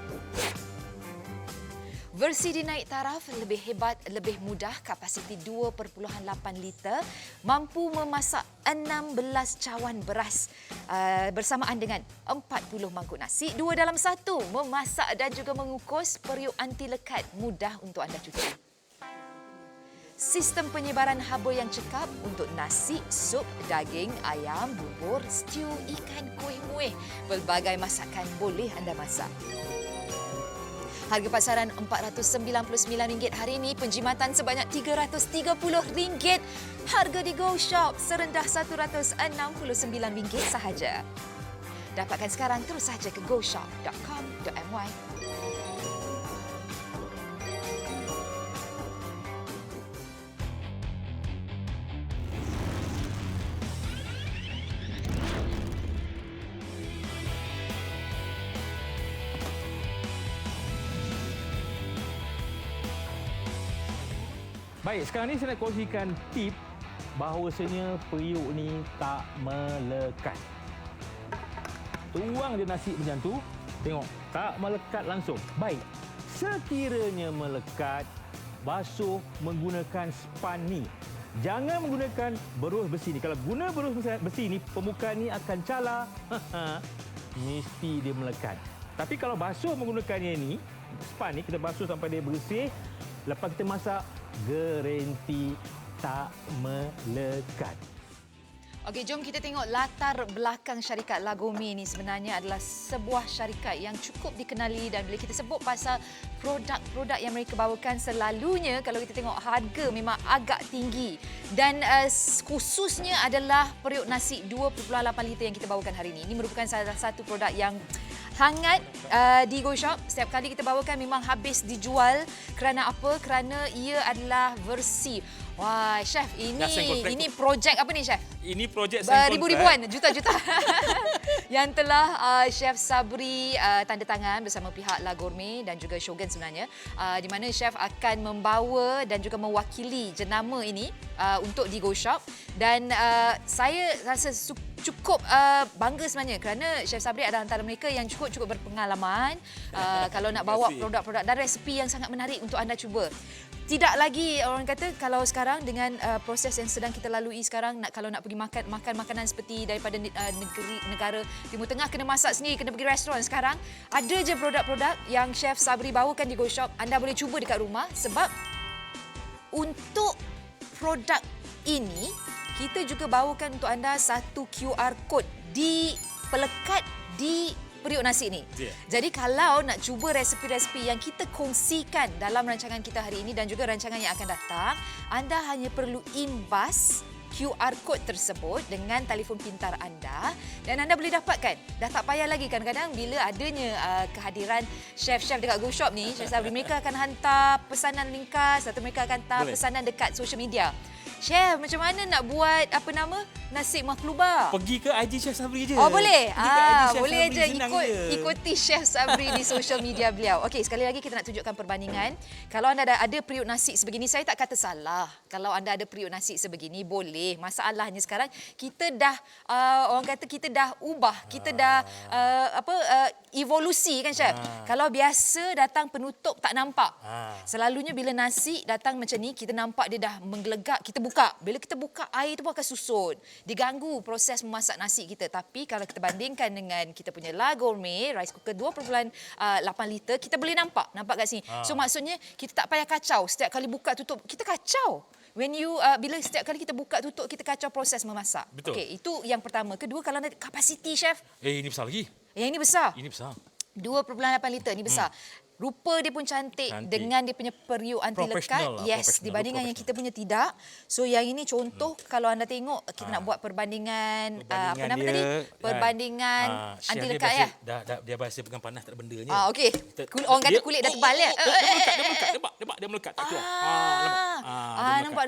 Versi dinaik taraf lebih hebat, lebih mudah, kapasiti 2.8 liter, mampu memasak 16 cawan beras bersamaan dengan 40 mangkuk nasi, 2 dalam 1, memasak dan juga mengukus periuk anti lekat, mudah untuk anda cuci. Sistem penyebaran haba yang cekap untuk nasi, sup, daging, ayam, bubur, stew, ikan, kuih muih. Pelbagai masakan boleh anda masak. Harga pasaran RM499 hari ini, penjimatan sebanyak RM330. Harga di Go Shop serendah RM169 sahaja. Dapatkan sekarang, terus saja ke goshop.com.my. Baik, sekarang ni saya nak kongsikan tip bahawasanya periuk ni tak melekat. Tuang je nasi macam tu, tengok, tak melekat langsung. Baik, sekiranya melekat, basuh menggunakan span ni. Jangan menggunakan berus besi ni. Kalau guna berus besi ni, permukaan ni akan cala. Mesti dia melekat. Tapi kalau basuh menggunakannya ni, span ni, kita basuh sampai dia bersih, lepas kita masak, garanti tak melekat. Okey, jom kita tengok latar belakang syarikat La Gourmet ni. Sebenarnya adalah sebuah syarikat yang cukup dikenali, dan bila kita sebut pasal produk-produk yang mereka bawakan, selalunya kalau kita tengok harga memang agak tinggi, dan khususnya adalah periuk nasi 2.8 liter yang kita bawakan hari ini. Ini merupakan salah satu produk yang hangat di Go Shop. Setiap kali kita bawakan memang habis dijual. Kerana apa? Kerana ia adalah versi. Wah, Chef, ini projek apa ni, Chef? Ini projek ribu-ribuan, juta-juta yang telah Chef Sabri tanda tangan bersama pihak La Gourmet dan juga Shogun sebenarnya, di mana Chef akan membawa dan juga mewakili jenama ini untuk di Go Shop, dan saya rasa cukup bangga sebenarnya kerana Chef Sabri adalah antara mereka yang cukup berpengalaman kalau nak bawa produk-produk dan resepi yang sangat menarik untuk anda cuba. Tidak lagi orang kata kalau sekarang dengan proses yang sedang kita lalui sekarang, kalau nak pergi makan makanan seperti daripada negara Timur Tengah, kena masak sendiri, kena pergi restoran. Sekarang ada je produk-produk yang Chef Sabri bawakan di Go Shop, anda boleh cuba dekat rumah. Sebab untuk produk ini kita juga bawakan untuk anda satu QR code pelekat di periuk nasi ni. Jadi kalau nak cuba resepi-resepi yang kita kongsikan dalam rancangan kita hari ini dan juga rancangan yang akan datang, anda hanya perlu imbas QR code tersebut dengan telefon pintar anda, dan anda boleh dapatkan. Dah tak payah lagi, kadang-kadang bila adanya kehadiran chef-chef dekat Go Shop ni, Chef Sabri, mereka akan hantar pesanan ringkas atau mereka akan hantar pesanan dekat social media. Chef, macam mana nak buat nasi makluba? Pergi ke IG Chef Sabri je. Oh, boleh? Boleh je ikuti Chef Sabri di social media beliau. Okey, sekali lagi kita nak tunjukkan perbandingan. Kalau anda ada periuk nasi sebegini, saya tak kata salah. Kalau anda ada periuk nasi sebegini, boleh. Masalahnya sekarang kita dah orang kata kita dah ubah, kita dah evolusi kan, Chef? Kalau biasa datang penutup tak nampak. Selalunya bila nasi datang macam ni, kita nampak dia dah menggelegak, kita buka. Bila kita buka, air tu pun akan susut. Diganggu proses memasak nasi kita. Tapi kalau kita bandingkan dengan kita punya La Gourmet rice cooker 2.8 liter, kita boleh nampak kat sini. So maksudnya kita tak payah kacau setiap kali buka tutup. Kita kacau. Bila setiap kali kita buka tutup, kita kacau proses memasak. Betul. Okey, itu yang pertama. Kedua, kalau ada kapasiti, Chef. Ini besar lagi. Yang ini besar. Ini besar. 2.8 liter ni besar. Rupa dia pun cantik dengan dia punya periuk anti lekat. Yes, dibandingkan yang kita punya tidak. So yang ini contoh kalau anda tengok kita nak buat perbandingan apa nama tadi? Perbandingan anti lekat ya. Dia biasa pegang panas tak ada bendanya. Okey. Orang kata kulit dah tebal ya. Dia melekat tak keluar.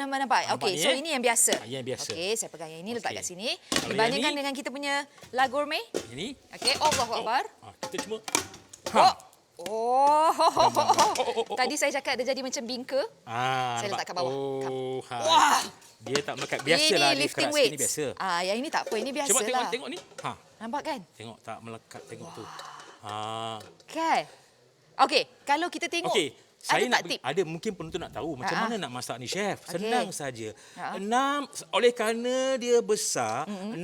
Nampak. Okey, so ini yang biasa. Yang biasa. Okey, saya pegang yang ini letak kat sini. Dibandingkan dengan kita punya La Gourmet. Ini. Okey, Allahu Akbar. Kita cuma Tadi saya cakap dia jadi macam bingka. Saya letak kat bawah. Wah. Dia tak melekat. Biasalah ini lifting weights. Ini biasa. Yang ini tak apa, ini biasalah. Cuba tengok ni. Nampak kan? Tengok tak melekat, tengok tu. Kan? Okey, kalau kita tengok saya ada nak tip? Ada mungkin penonton nak tahu macam mana nak masak ni chef. Senang saja. Oleh kerana dia besar, 16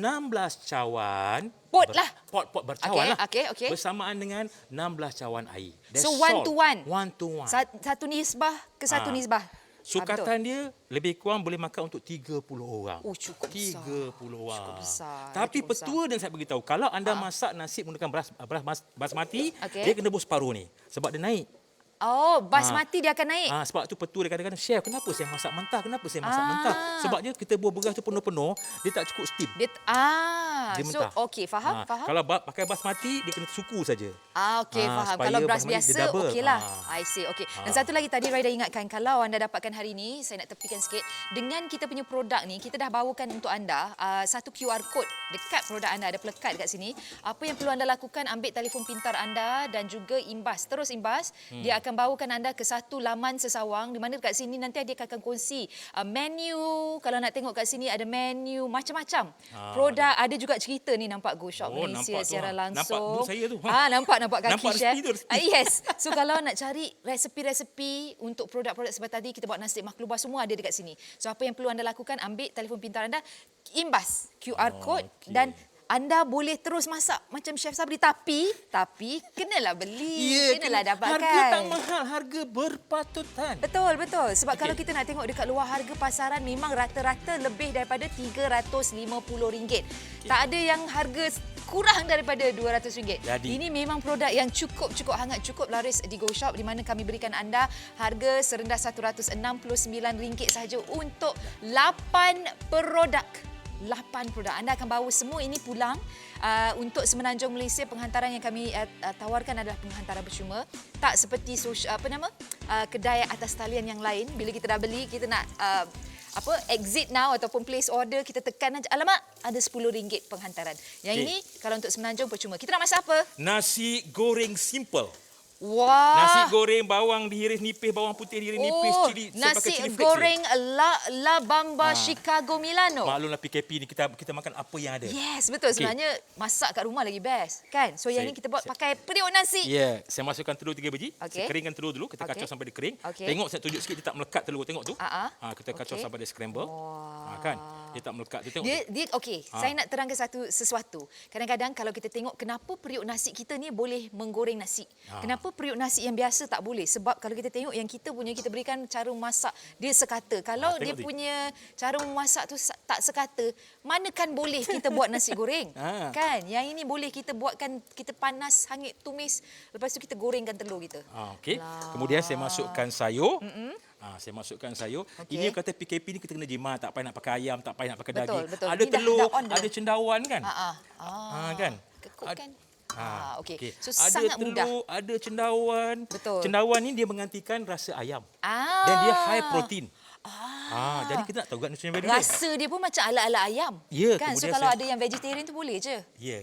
cawan pot lah. Pot bercawan lah. Okey. Bersamaan dengan 16 cawan air. So one to one. One to one. Satu nisbah ke satu nisbah. Sukatan dia lebih kurang boleh makan untuk 30 orang. Cukup besar. 30 orang. Cukup besar. Tapi petua dan saya beritahu, kalau anda masak nasi menggunakan beras basmati, dia kena bos separuh ni sebab dia naik. Basmati dia akan naik. Sebab tu petua dia kadang-kadang, chef, kenapa saya masak mentah? Kenapa saya masak mentah? Sebab dia buat beras tu penuh-penuh, dia tak cukup steam. Dia mentah. So okey, faham. Kalau pakai basmati dia kena suku saja. Okey, faham. Kalau beras biasa okeylah. I see. Okey. Dan satu lagi tadi Roy dah ingatkan, kalau anda dapatkan hari ini, saya nak tepikan sikit, dengan kita punya produk ni, kita dah bawakan untuk anda satu QR code dekat produk anda, ada pelekat dekat sini. Apa yang perlu anda lakukan, ambil telefon pintar anda dan juga terus imbas. Dia akan bawakan anda ke satu laman sesawang di mana dekat sini nanti dia akan kongsi menu. Kalau nak tengok kat sini ada menu macam-macam. Produk, ada juga cerita ni, nampak Go Shop Malaysia secara langsung. Nampak booth saya tu. Nampak kaki chef. Yes. So kalau nak cari resepi-resepi untuk produk-produk seperti tadi, kita buat nasi maklubah, semua ada dekat sini. So apa yang perlu anda lakukan, ambil telefon pintar anda, imbas QR code dan anda boleh terus masak macam Chef Sabri, tapi kenalah beli, kenalah dapatkan. Harga tak mahal, harga berpatutan. Betul. Sebab kalau kita nak tengok dekat luar, harga pasaran memang rata-rata lebih daripada RM350. Tak ada yang harga kurang daripada RM200. Ini memang produk yang cukup hangat, cukup laris di Go Shop, di mana kami berikan anda harga serendah RM169 sahaja untuk 8 produk. 8 produk. Anda akan bawa semua ini pulang. Untuk Semenanjung Malaysia, penghantaran yang kami tawarkan adalah penghantaran bersuma. Tak seperti kedai atas talian yang lain. Bila kita dah beli, kita nak exit now ataupun place order, kita tekan aja, alamak, ada RM10 penghantaran. Yang ini kalau untuk Semenanjung percuma. Kita nak masak apa? Nasi goreng simple. Wah. Nasi goreng bawang diiris nipis, bawang putih diiris nipis, cili, nasi goreng La Bamba Chicago Milano. Maklumlah PKP ni kita makan apa yang ada. Yes, betul. Sebenarnya masak kat rumah lagi best, kan? So yang ni kita buat pakai periuk nasi. Saya masukkan telur 3 biji. Saya keringkan telur dulu, kita kacau sampai dia kering. Tengok saya tunjuk sikit dia tak melekat telur, tengok tu. Kita kacau sampai dia scramble. Kan? Dia tak melekat tu, tengok. Saya nak terangkan sesuatu. Kadang-kadang kalau kita tengok kenapa periuk nasi kita ni boleh menggoreng nasi. Kenapa periuk nasi yang biasa tak boleh? Sebab kalau kita tengok yang kita berikan cara masak dia sekata. Kalau dia punya cara memasak tu tak sekata, manakan boleh kita buat nasi goreng? Kan? Yang ini boleh kita buatkan, kita panas, hangit, tumis, lepas tu kita gorengkan telur kita. Kemudian saya masukkan sayur. Saya masukkan sayur. Ini kata PKP ni kita kena jimat, tak payah nak pakai ayam, tak payah nak pakai daging. Ada telur, ada cendawan kan? Kan? Kekuk kan? Okey. So ada sangat telur, mudah. ada cendawan. Betul. Cendawan ni dia menggantikan rasa ayam. Dan dia high protein. Jadi kita nak tahu kat nutrient value dia. Rasa dia pun macam ala-ala ayam. Kan? So kalau ada yang vegetarian tu boleh je.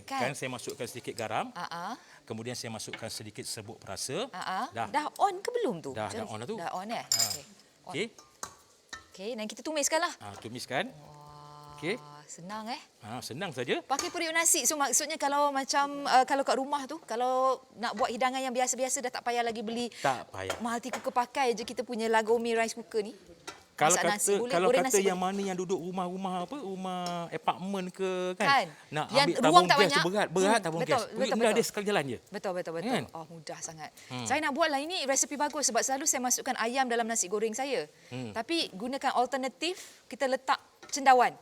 Kan saya masukkan sedikit garam. Kemudian saya masukkan sedikit serbuk perasa. Dah on ke belum tu? Dah on dah tu. Dah on Okey. Dan kita tumiskanlah. Tumiskan. Okey. Senang senang saja. Pakai periuk nasi. So maksudnya kalau macam kalau kat rumah tu, kalau nak buat hidangan yang biasa-biasa, dah tak payah lagi beli. Tak payah. Multi cooker, pakai je kita punya La Gourmet rice cooker ni. Kalau kata yang mana yang duduk rumah apartment ke kan? Nak yang ambil ruang tabung tak gas banyak. tu berat tabung gas. Betul. Ada sekali jalan je. Betul. Kan? Mudah sangat. Saya nak buatlah ini resepi bagus sebab selalu saya masukkan ayam dalam nasi goreng saya. Tapi gunakan alternatif, kita letak cendawan.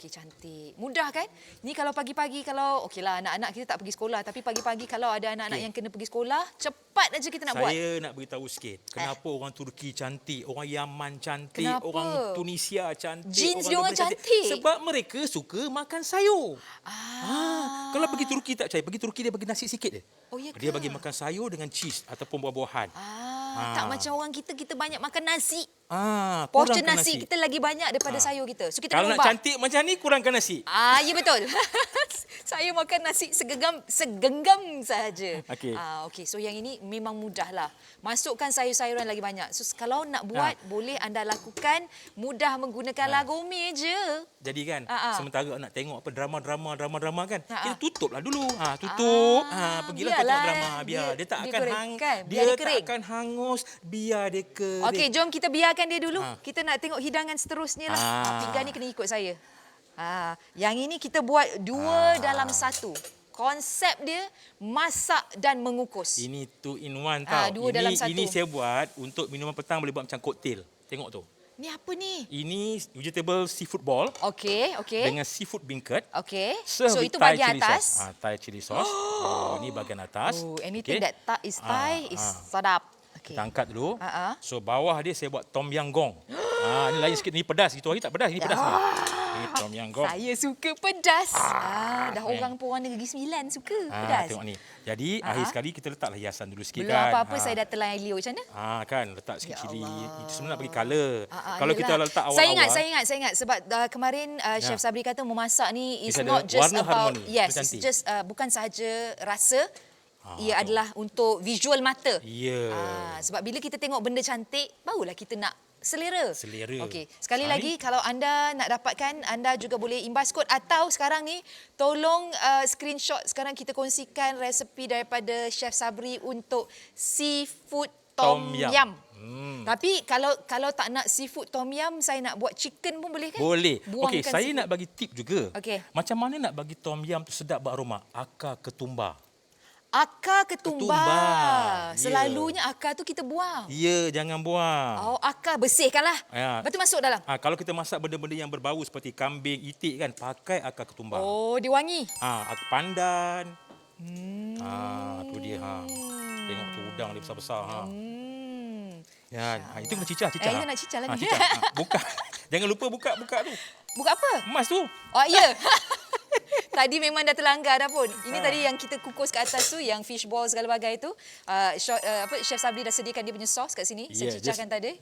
Okey, cantik. Mudah kan? Ni kalau pagi-pagi, kalau okeylah anak-anak kita tak pergi sekolah, tapi pagi-pagi kalau ada anak-anak yang kena pergi sekolah, cepat aja kita nak buat. Saya nak beritahu sikit. Kenapa orang Turki cantik, orang Yaman cantik, Kenapa? orang Tunisia cantik, Jeans dia orang orang Lebanon cantik. Sebab mereka suka makan sayur. Kalau pergi Turki tak percaya, pergi Turki dia bagi nasi sikit je. Oh, ya Dia ke? bagi makan sayur dengan cheese ataupun buah-buahan. Tak macam orang kita banyak makan nasi. kurangkan Portion nasi kita lagi banyak daripada sayur kita. So kita Kalau nak nak ubah. cantik macam ni, kurangkan nasi. Ya betul. Saya makan nasi segenggam sahaja. Okey. Okey. So yang ini memang mudahlah. Masukkan sayur-sayuran lagi banyak. So kalau nak buat, boleh anda lakukan. Mudah menggunakan lagome je. Jadi kan, sementara nak tengok apa drama kan, kita tutuplah dulu. Pergilah biarlah, tengok drama. Biar dia tak akan digorengkan, biar dia dia tak kering. akan hangus, biar dia kering. Okey, jom kita biarkan dia dulu. Kita nak tengok hidangan seterusnya lah. Pinggan ni kena ikut saya. Yang ini kita buat 2 dalam 1. Konsep dia masak dan mengukus. Ini 2 in 1 tau. 2 dalam 1. Ini saya buat untuk minuman petang, boleh buat macam koktail. Tengok tu. Ni apa ni? Ini vegetable seafood ball Okey. dengan seafood beancurd. Okey. Serve So with itu Thai bahagian chili atas. Sauce. Thai chili sauce. Ini bahagian atas. Anything Okey. that is Thai is sedap. Okey. Kita angkat dulu. So Ha-ha. bawah dia saya buat tom yam gong. Ini lain sikit. Ni pedas. Itu hari tak pedas. Ini pedas ni. Ini tom yam gong. Saya suka pedas. Dah orang pun orang negeri 9 suka pedas. Tengok ni. Jadi akhir sekali kita letaklah hiasan dulu sikit Belum kan. apa-apa saya dah telan Leo macam mana? Kan letak sikit Ya cili. Allah. Itu sebenarnya nak bagi colour. Kalau kita Yelah. letak awal-awal. Saya ingat sebab kemarin Chef Sabri kata memasak ni is Dia ada not just warna about harmoni. yes, Itu it's cantik. just bukan sahaja rasa. Ia adalah untuk visual mata. Ya. Sebab bila kita tengok benda cantik, barulah kita nak selera. Selera. Okey, sekali lagi kalau anda nak dapatkan, anda juga boleh imbas kod atau sekarang ni tolong screenshot. Sekarang kita kongsikan resepi daripada Chef Sabri untuk seafood tom yam. Tapi kalau tak nak seafood tom yam, saya nak buat chicken pun boleh kan? Boleh. Okey, Buangkan saya seafood. nak bagi tip juga. Okey. Macam mana nak bagi tom yam tu sedap beraroma? Akar ketumbar. Akar ketumbar. Ketumbar. Selalunya akar tu kita buang. Ya, jangan buang. Akar bersihkanlah. Ya. Lepas tu masuk dalam. Kalau kita masak benda-benda yang berbau seperti kambing, itik kan, pakai akar ketumbar. Dia wangi. Akar pandan. Tu dia. Tengok tu udang dia besar-besar. Itu kena cicah. Itu nak cicah lagi. Buka. Jangan lupa buka tu. Buka apa? Emas tu. Ya. Tadi memang dah terlanggar dah pun. Ini tadi yang kita kukus kat atas tu, yang fish ball segala bagai tu. Chef Sabri dah sediakan dia punya sos kat sini. Saya cicahkan tadi.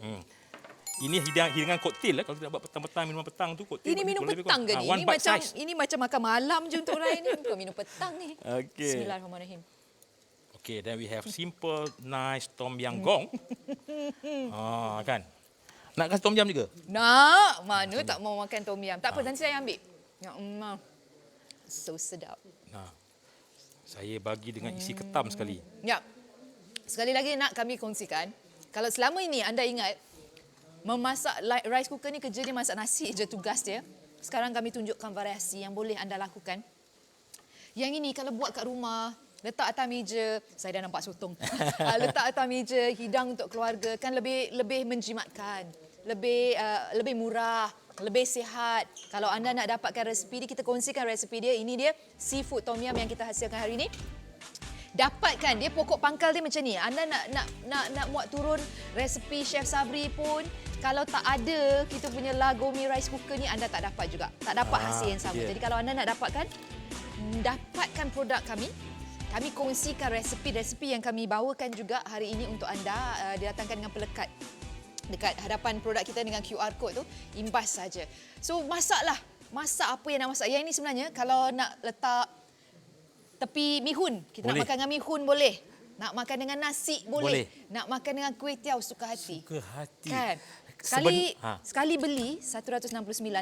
Ini hidangan koktail lah. Kalau kita nak buat petang-petang, minuman petang tu koktail. Ini minum petang ke ni? Ini macam makan malam je untuk orang ini. Bukan minum petang ni. Okay. Bismillahirrahmanirrahim. Okay, then we have simple, nice tom yam gong. Kan? Nak kasih tom yam juga? Nak. Mana tak mau makan tom yam. Tak apa, nanti saya ambil. Ya Allah. So sedap. Saya bagi dengan isi ketam sekali. Ya. Sekali lagi nak kami kongsikan. Kalau selama ini anda ingat, memasak rice cooker ni kerja dia masak nasi je tugas dia. Sekarang kami tunjukkan variasi yang boleh anda lakukan. Yang ini kalau buat kat rumah, letak atas meja, saya dah nampak sotong. Letak atas meja, hidang untuk keluarga kan lebih menjimatkan. Lebih murah, lebih sihat. Kalau anda nak dapatkan resepi dia, kita kongsikan resepi dia. Ini dia seafood tom yum yang kita hasilkan hari ini. Dapatkan dia, pokok pangkal dia macam ni. Anda nak muat turun resepi Chef Sabri pun, kalau tak ada kita punya lagome rice cooker ni, anda tak dapat juga. Tak dapat hasil yang sama. Jadi kalau anda nak dapatkan produk kami, kami kongsikan resepi-resepi yang kami bawakan juga hari ini untuk anda. Didatangkan dengan pelekat dekat hadapan produk kita dengan QR code tu, imbas saja. So masaklah. Masak apa yang nak masak. Yang ini sebenarnya kalau nak letak tepi mihun, kita boleh. nak makan dengan mihun boleh. Nak makan dengan nasi boleh. Nak makan dengan kuih tiaw suka hati. Suka hati. Kan? Sekali beli 169,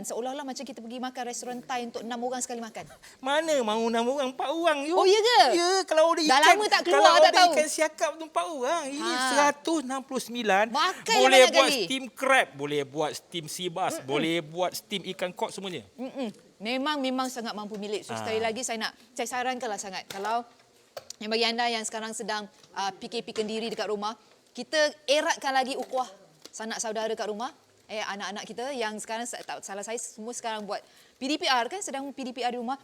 seolah-olah macam kita pergi makan restoran Thai untuk 6 orang sekali makan. Mana mau 6 orang, 4 orang. Oh, ya ke? Ya, kalau ada ikan. Dah lama tak keluar, kalau tak tahu. Kalau ada ikan siakap tu 4 orang. Ini 169. Makan boleh banyak buat kali. steam crab, boleh buat steam sea bass, boleh buat steam ikan kok semuanya. Memang sangat mampu milik. So sekali lagi saya sarankanlah sangat. Kalau yang bagi anda yang sekarang sedang PKP kendiri dekat rumah, kita eratkan lagi ukhuwah sanak saudara kat rumah. anak-anak kita yang sekarang tak salah saya semua sekarang buat PDPR kan, sedang PDPR di rumah.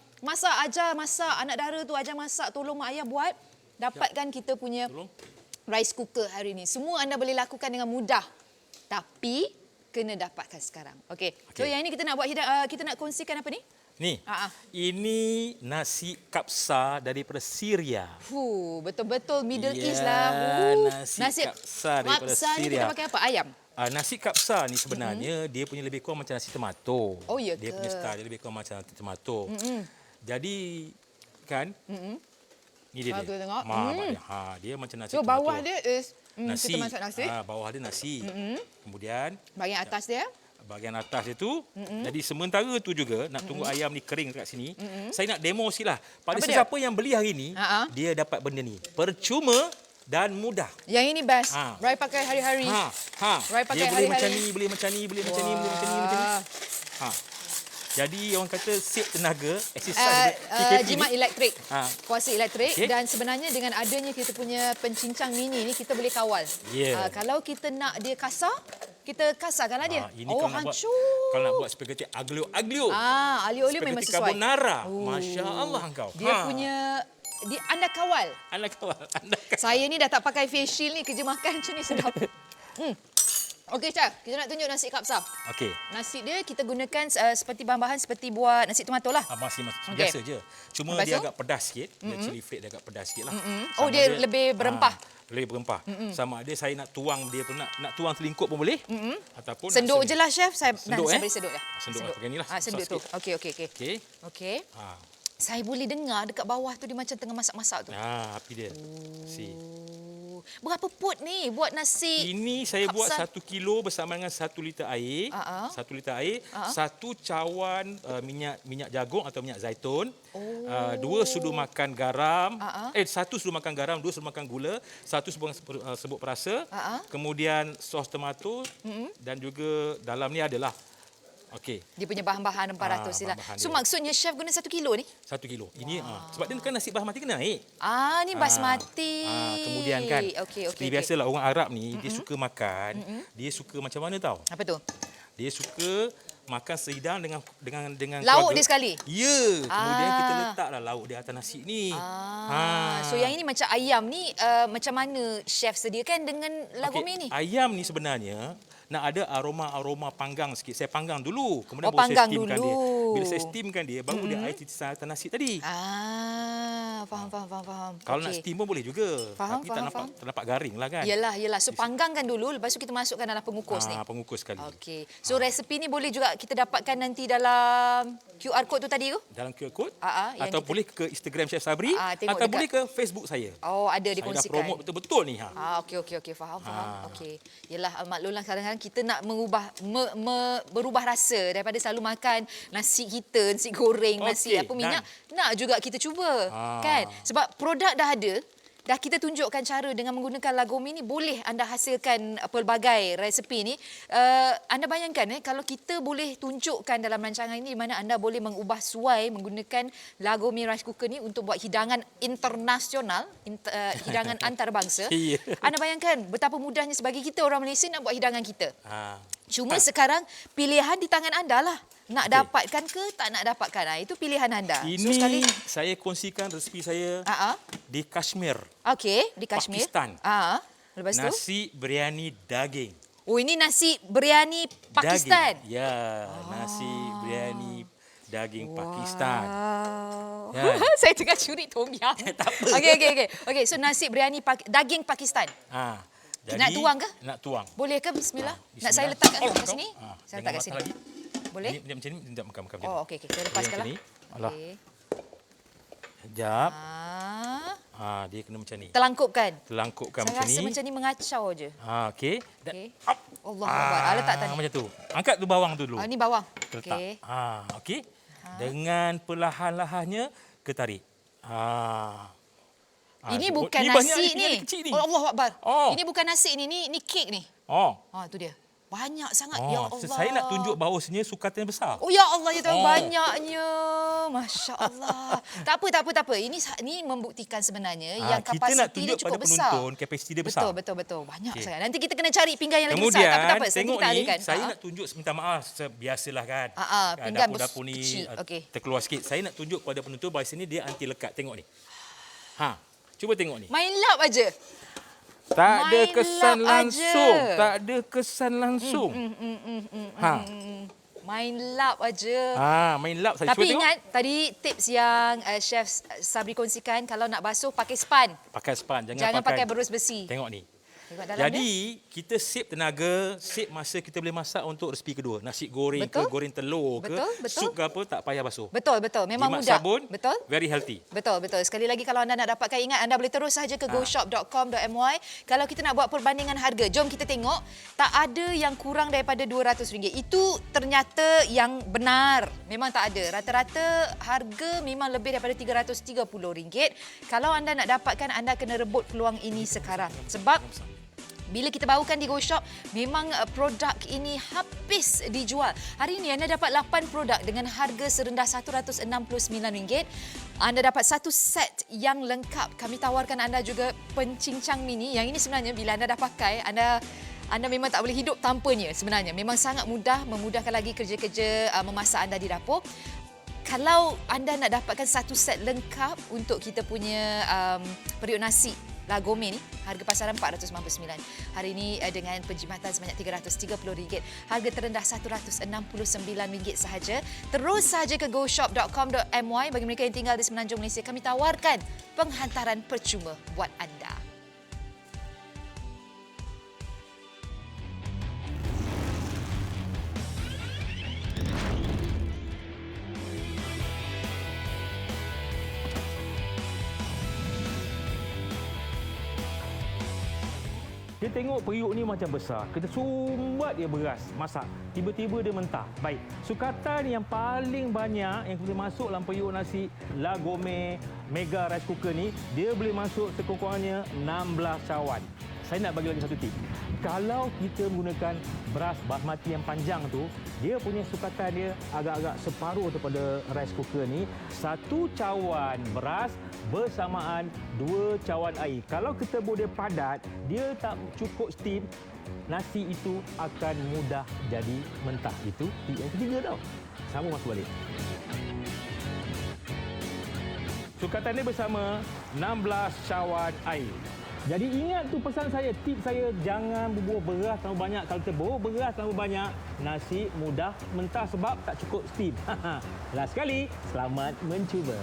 Ajar masak, anak dara tu ajar masak, tolong mak ayah buat. Dapatkan kita punya rice cooker hari ini. Semua anda boleh lakukan dengan mudah. Tapi kena dapatkan sekarang. Okey. So yang ini kita nak buat kita nak kongsikan apa ni? Ni. Ini nasi kapsa daripada Syria. Betul-betul Middle East lah. Nasi kapsa daripada Syria. Ni kita pakai apa? Ayam. Nasi kapsa ni sebenarnya dia punya lebih kurang macam nasi tomato. Oh ya ke? Dia punya style dia lebih kurang macam nasi tomato. Jadi kan? Ni dia. Tengok. Dia macam nasi tomato. So bawah dia is nasi. Kita masak nasi. Bawah dia nasi. Kemudian bahagian atas dia. Bahagian atas dia tu. Jadi sementara tu juga nak tunggu ayam ni kering dekat sini. Saya nak demo sikitlah. Pada sesiapa yang beli hari ni, dia dapat benda ni. Percuma dan mudah. Yang ini best. Rai pakai hari-hari. Rai pakai dia boleh hari-hari. macam ni, boleh macam ni, boleh macam ni, boleh macam ni, macam ni. Jadi orang kata save tenaga, exercise jimat elektrik. Kuasa elektrik dan sebenarnya dengan adanya kita punya pencincang mini ni kita boleh kawal. Kalau kita nak dia kasar, kita kasarkanlah dia. Ini hancur. Kalau nak buat spaghetti aglio-aglio. Aglio-aglio memang sesuai. Spaghetti carbonara. Masya-Allah engkau. Dia punya anda kawal. Anda kawal. Saya ni dah tak pakai face shield ni, kerja makan macam ni sedap. Okey, Chef. Kita nak tunjuk nasi kapsa. Okey. Nasi dia kita gunakan seperti bahan-bahan seperti buat nasi tomato lah. Masih biasa je. Cuma dia agak pedas sikit. Dia chili flake dia agak pedas sikit lah. Dia lebih berempah. Lebih berempah. Sama ada saya nak tuang dia tu, nak tuang selingkup pun boleh. Ataupun senduk je lah, Chef. Saya beri senduk dah. Senduk pakai ni lah. Senduk tu. Okey. Saya boleh dengar dekat bawah tu dia macam tengah masak-masak tu. Api dia. Berapa pot ni buat nasi? Ini saya buat 1 kilo bersama dengan 1 liter air. 1 liter air, 1 cawan minyak jagung atau minyak zaitun. 2 sudu makan garam. 1 sudu makan garam, 2 sudu makan gula, 1 serbuk perasa. Kemudian sos tomato dan juga dalam ni adalah dia punya bahan-bahan 400 lah. So maksudnya chef guna 1 kilo ni? 1 kilo. Ini sebab dia kan nasi basmati kena naik. Ni basmati. Kemudian kan. Okey. Biasalah orang Arab ni dia suka makan, dia suka macam mana tahu? Apa tu? Dia suka makan sehidang dengan lauk keluarga. dia sekali. Ya, kemudian kita letaklah lauk di atas nasi ni. So yang ini macam ayam ni macam mana chef sediakan dengan lagome ni? Ayam ni sebenarnya nak ada aroma panggang sikit. Saya panggang dulu. Kemudian baru saya steamkan dulu. dia. Bila saya steamkan dia, baru dia air titisan atas nasi tadi. Faham. Kalau nak steam pun boleh juga. Faham. Tak nampak garing lah kan. Yalah. So panggangkan dulu, lepas tu kita masukkan dalam pengukus ni. Pengukus sekali. Okey. So resepi ni boleh juga kita dapatkan nanti dalam QR code tu tadi tu? Dalam QR code. Yang atau boleh ke Instagram Chef Sabri. Atau boleh ke Facebook saya. Ada dikongsikan. Saya dah promote betul-betul ni. Okey. Faham. Okey. Yalah, maklumlah kadang-kadang kita nak berubah rasa daripada selalu makan nasi kita, nasi goreng, nasi apa minyak, nak juga kita cuba. Kan? Sebab produk dah ada. Dah kita tunjukkan cara dengan menggunakan lagome ni boleh anda hasilkan pelbagai resepi ni. Anda bayangkan kalau kita boleh tunjukkan dalam rancangan ini di mana anda boleh mengubah suai menggunakan lagome rice cooker ni untuk buat hidangan internasional, hidangan antarabangsa. Anda bayangkan betapa mudahnya sebagai kita orang Malaysia nak buat hidangan kita. Cuma sekarang pilihan di tangan anda lah. Nak dapatkan ke tak nak dapatkan. Itu pilihan anda. Ini saya kongsikan resepi saya di Kashmir. Okey, di Kashmir. Pakistan. Lepas tu? Nasi biryani daging. Ini nasi biryani Pakistan. Daging. Ya, nasi biryani daging Pakistan. Saya tengah curi tom yum. Tak apa. Okey, so nasi biryani daging Pakistan. Jadi, nak tuang ke? Nak tuang. Boleh ke? Bismillah. Nak saya letak kat sini? Saya letak kat sini. Lagi. Boleh? Ini macam ni, tidak makan macam okey. Saya lepaskanlah. Okey. Sekejap. Dia kena macam ni. Telangkupkan macam ni. Saya rasa macam ni mengacau je. Okey. Allah Akbar. Letak tadi. Macam tu. Angkat tu bawang tu dulu. Ini bawang. Okey. Okey. Dengan perlahan-lahannya ketarik. Ini bukan nasi ni. Kecil ni. Allah Akbar. Ini bukan nasi ni. Ni kek ni. Tu dia. Banyak sangat. Ya Allah. Saya nak tunjuk bahawasanya sukatan besar. Oh ya Allah, ya Tuhan, banyaknya. Masya Allah. Tak apa. Ini membuktikan sebenarnya yang kapasiti dia cukup besar. Penonton, kapasiti dia besar. Betul. Banyak sangat. Nanti kita kena cari pinggan yang lagi besar. Tak apa. Tengok kita ni, saya nak tunjuk, minta maaf, biasalah kan. Pinggan dapur ni terkeluar sikit. Saya nak tunjuk kepada penonton bahawa sini dia anti lekat. Tengok ni. Cuba tengok ni. Main lap aja. Tak ada kesan langsung. Tak ada kesan langsung. Main lap aja. Main lap saja. Tapi ingat tadi tips yang Chef Sabri kongsikan, kalau nak basuh pakai span. Pakai span, Jangan pakai berus besi. Tengok ni. Dalam Jadi kita save tenaga, save masa kita boleh masak untuk resipi kedua. Nasi goreng ke, goreng telur ke, sup ke apa, tak payah basuh. Betul. Memang Jimat mudah. sabun, betul. Very healthy. Betul. Sekali lagi kalau anda nak dapatkan, ingat anda boleh terus saja ke goshop.com.my. Kalau kita nak buat perbandingan harga, jom kita tengok. Tak ada yang kurang daripada RM200. Itu ternyata yang benar. Memang tak ada. Rata-rata harga memang lebih daripada RM330. Kalau anda nak dapatkan, anda kena rebut peluang ini sekarang. Sebab bila kita bawakan di GoShop, memang produk ini habis dijual. Hari ini anda dapat 8 produk dengan harga serendah RM169. Anda dapat satu set yang lengkap. Kami tawarkan anda juga pencincang mini. Yang ini sebenarnya bila anda dah pakai, anda memang tak boleh hidup tanpanya sebenarnya. Memang sangat mudah, memudahkan lagi kerja-kerja memasak anda di dapur. Kalau anda nak dapatkan satu set lengkap untuk kita punya periuk nasi Lagome ni, harga pasaran RM499. Hari ini dengan penjimatan sebanyak RM330. Harga terendah RM169 sahaja. Terus saja ke goshop.com.my. Bagi mereka yang tinggal di Semenanjung Malaysia, kami tawarkan penghantaran percuma buat anda. Dia tengok periuk ni macam besar. Kita sumbat dia beras, masak. Tiba-tiba dia mentah. Baik, sukatan yang paling banyak yang boleh masuk dalam periuk nasi Lagome Mega Rice Cooker ni, dia boleh masuk sekurang-kurangnya 16 cawan. Saya nak bagi lagi satu tip. Kalau kita menggunakan beras basmati yang panjang tu, dia punya sukatan dia agak-agak separuh daripada rice cooker ni. 1 cawan beras bersamaan 2 cawan air. Kalau kita buat dia padat, dia tak cukup steam, nasi itu akan mudah jadi mentah. Itu tip yang ketiga tau. Sama masuk balik. Sukatan dia bersama 16 cawan air. Jadi ingat tu pesan saya, tip saya, jangan bubuh beras terlalu banyak. Kalau kita bubuh beras terlalu banyak, nasi mudah mentah sebab tak cukup steam. Last sekali, selamat mencuba.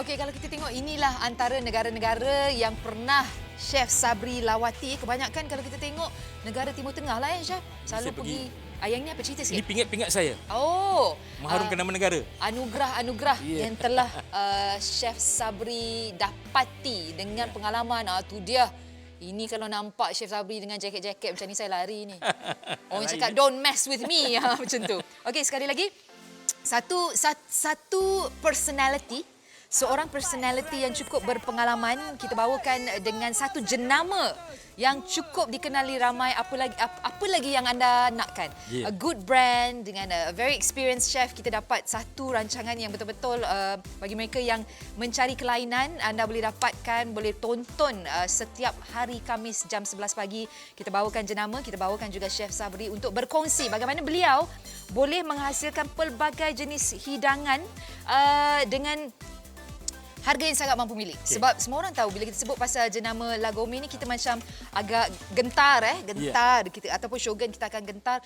Okey, kalau kita tengok, inilah antara negara-negara yang pernah Chef Sabri lawati. Kebanyakan kalau kita tengok negara Timur Tengah lah Chef. Selalu pergi. Yang ni apa cerita sikit? Ini pingat-pingat saya. Oh. Mengharumkan nama negara. Anugerah yang telah Chef Sabri dapati dengan pengalaman. Tu dia. Ini kalau nampak Chef Sabri dengan jaket-jaket macam ni, saya lari ni. Orang cakap, don't mess with me. Macam tu. Okey, sekali lagi. Satu personality. Seorang personality yang cukup berpengalaman, kita bawakan dengan satu jenama yang cukup dikenali ramai. Apa lagi yang anda nakkan? A good brand dengan a very experienced chef. Kita dapat satu rancangan yang betul-betul bagi mereka yang mencari kelainan, anda boleh dapatkan, boleh tonton setiap hari Khamis jam 11 pagi. Kita bawakan jenama, kita bawakan juga Chef Sabri untuk berkongsi bagaimana beliau boleh menghasilkan pelbagai jenis hidangan dengan harga yang sangat mampu milik. Sebab semua orang tahu bila kita sebut pasal jenama Lagome ni, kita macam agak gentar kita, ataupun Shogun kita akan gentar,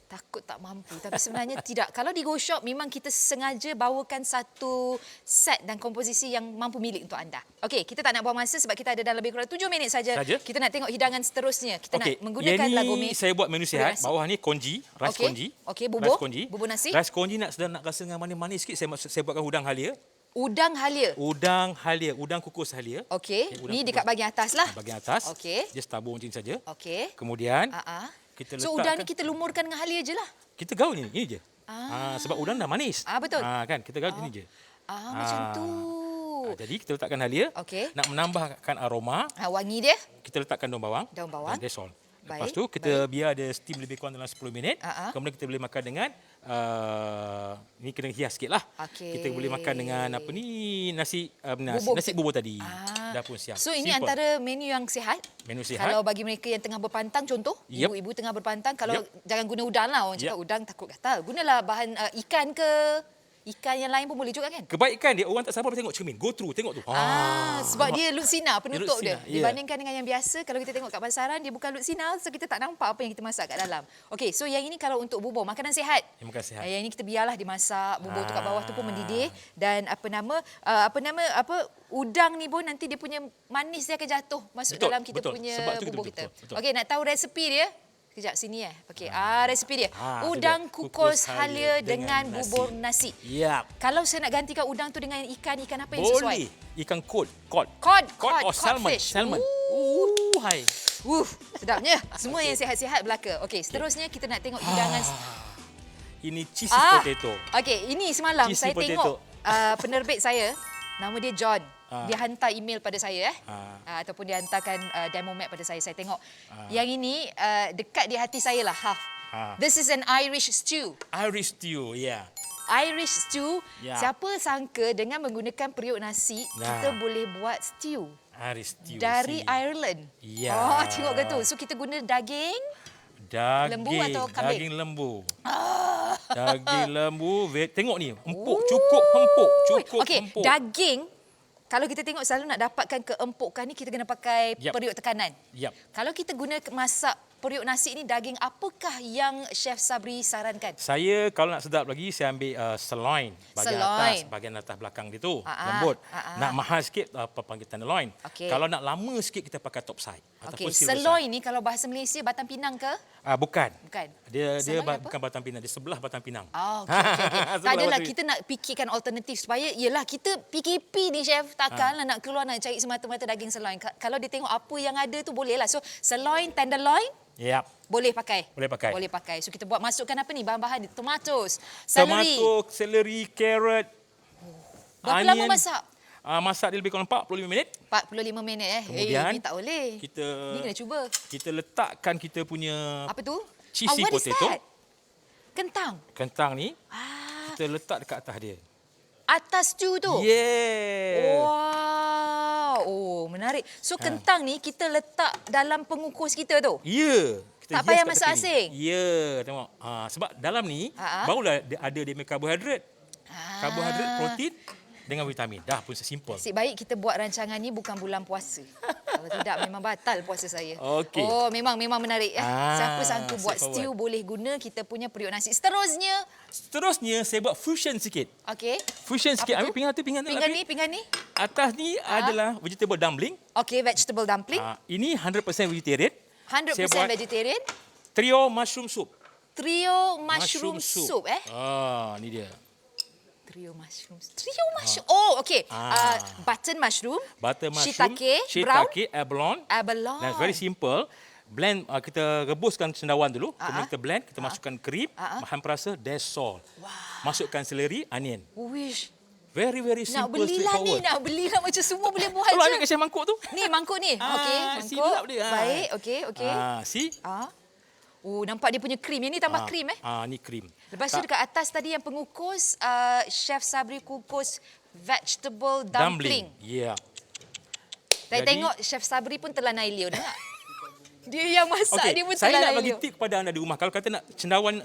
takut tak mampu. Tapi sebenarnya tidak. Kalau di GoShop memang kita sengaja bawakan satu set dan komposisi yang mampu milik untuk anda. Okey, kita tak nak buang masa sebab kita ada dalam lebih kurang 7 minit saja. Kita nak tengok hidangan seterusnya. Kita nak menggunakan Lagome. Saya buat menu sihat. Bawah ni konji, rice konji. Okey, bubur nasi. Rice konji nak rasa dengan manis-manis sikit, saya buatkan udang halia. Udang halia. Udang kukus halia. Okey, ni dekat bahagian atas lah. Bahagian atas. Okey. Just tabur macam ni saja. Okey. Kemudian kita letakkan. So udang ni kita lumurkan dengan halia je lah. Kita gaul ni, ini je. Sebab udang dah manis. Betul. Kan, kita gaul ini je. Macam tu. Jadi kita letakkan halia. Okey. Nak menambahkan aroma, Wangi dia? kita letakkan daun bawang. Daun bawang. That's all. Baik, Lepas tu kita biar dia steam lebih kurang dalam 10 minit. Kemudian kita boleh makan dengan ni kena hias sikitlah. Okey. Kita boleh makan dengan apa ni nasi bubur tadi. Dah pun siap. So ini Simple. antara menu yang sihat. Menu sihat. Kalau bagi mereka yang tengah berpantang, contoh, ibu-ibu tengah berpantang, kalau jangan guna udang lah. Orang cakap udang takut gatal. Gunalah bahan ikan ke, ikan yang lain pun boleh juga kan? Kebaikan dia, orang tak sabar tengok cermin. Go through, tengok tu. Sebab dia lutsina penutup dia. Lutsina, Dibandingkan dengan yang biasa, kalau kita tengok kat pasaran, dia bukan lutsina, so kita tak nampak apa yang kita masak kat dalam. Okey, so yang ini kalau untuk bubur, makanan sihat. Makan sihat. Yang ini kita biarlah dimasak, bubur tu kat bawah tu pun mendidih. Dan udang ni pun nanti dia punya manis dia akan jatuh masuk dalam kita punya bubur kita. Okey, nak tahu resipi dia? Kejap sini Okey, resipi dia. Udang kukus halia dengan bubur nasi. Yap. Kalau saya nak gantikan udang tu dengan ikan apa yang sesuai? Boleh. Ikan cod. Cod or salmon. Fish. Salmon. Hai. Sedapnya. Semua yang sihat-sihat belaka. Okey, seterusnya kita nak tengok hidangan. Ini cheesy potato. Okey, ini semalam Cheesy saya potato. tengok penerbit saya, nama dia John. Dia hantar email pada saya ataupun dia hantarkan demo map pada saya. Saya tengok. Yang ini dekat di hati saya lah, half. This is an Irish stew. Irish stew, Irish stew. Siapa sangka dengan menggunakan periuk nasi, kita boleh buat stew. Irish stew. Dari Ireland. Tengok ke tu. So kita guna daging lembu atau kambing? Daging lembu. Daging lembu. Tengok ni, empuk, cukup empuk. Okey, daging. Kalau kita tengok selalu nak dapatkan keempukan ni, kita kena pakai periuk tekanan. Kalau kita guna masak periuk nasi ni, daging apakah yang Chef Sabri sarankan? Saya kalau nak sedap lagi, saya ambil sirloin. Bahagian atas belakang dia tu. Lembut. Nak mahal sikit, apa panggil tenderloin. Kalau nak lama sikit, kita pakai top side. Okey, sirloin ni kalau bahasa Malaysia Batang Pinang ke? Bukan. Dia bukan Batang Pinang, dia sebelah Batang Pinang. Okey. Tak adalah, kita nak fikirkan alternatif supaya ialah kita PKP ni chef, takkanlah nak keluar nak cari semata-mata daging sirloin. Kalau dia tengok apa yang ada tu bolehlah. So sirloin, tenderloin boleh pakai. Boleh pakai. So kita buat masukkan apa ni bahan-bahan ni? Tomatoes, seleri. Seleri, carrot. Berapa lama masak? Masak dia lebih kurang 45 minit. 45 minit Kemudian, ni tak boleh. Ni kena cuba. Kita letakkan kita punya apa tu? Cheesy potato. Kentang ni kita letak dekat atas dia. Atas stew tu? Wow. Menarik. So kentang ni kita letak dalam pengukus kita tu? Tak payah masak asing? Tengok. Sebab dalam ni barulah ada dia punya karbohidrat. Karbohidrat, protein dengan vitamin. Dah pun simple. Nasib baik kita buat rancangan ni bukan bulan puasa. Kalau tidak memang batal puasa saya. Okey. Memang menarik. Siapa sangka buat stew boleh guna kita punya periuk nasi. Seterusnya saya buat fusion sikit. Okey. Fusion sikit. Ambil pinggan tu. Pinggan ni. Atas ni adalah vegetable dumpling. Okey, vegetable dumpling. Ini 100% vegetarian. 100% vegetarian. Trio mushroom soup. Soup. Ni dia. Trio mushroom. Okey. Button mushroom. Shiitake, abalone. That's very simple. Blend, kita rebuskan cendawan dulu. Kemudian kita blend, kita masukkan krim, bahan perasa, that's all. Masukkan seleri, onion. Very simple, straightforward. Nak belilah macam semua boleh buat je. Kalau ambil kasi mangkuk tu. Ni mangkuk ni. Okey, mangkuk. Silap dia. Baik, okey. See? Nampak dia punya krim. Yang ni tambah krim ni krim. Lepas tu dekat atas tadi yang pengukus, Chef Sabri kukus vegetable dumpling. Saya tengok Chef Sabri pun telah naik dah. Dia yang masak, dia pun telah Saya nak naik bagi tip kepada anda di rumah. Kalau kata nak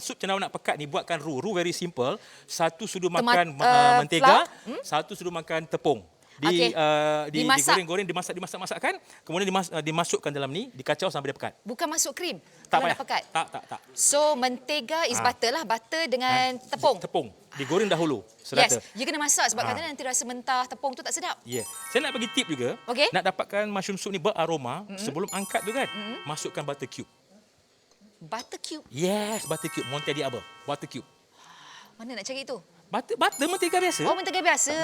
sup cendawan nak pekat ni, buatkan roux. Roux very simple. 1 sudu makan mentega, 1 sudu makan tepung. Digoreng-goreng, dimasak-masakkan, kemudian dimasukkan dalam ni, dikacau sampai dia pekat. Bukan masuk krim? Tak kalau payah. Nak pekat? Tak. So, mentega is butter lah. Butter dengan tepung? Tepung. Digoreng dahulu, serata. Dia kena masak sebab kadang nanti rasa mentah tepung tu tak sedap. Saya nak bagi tip juga. Nak dapatkan mushroom soup ni beraroma, sebelum angkat tu kan, masukkan butter cube. Butter cube? Yes, butter cube. Monte Diablo. Butter cube. Mana nak cari tu? Butter mentega biasa. Mentega biasa.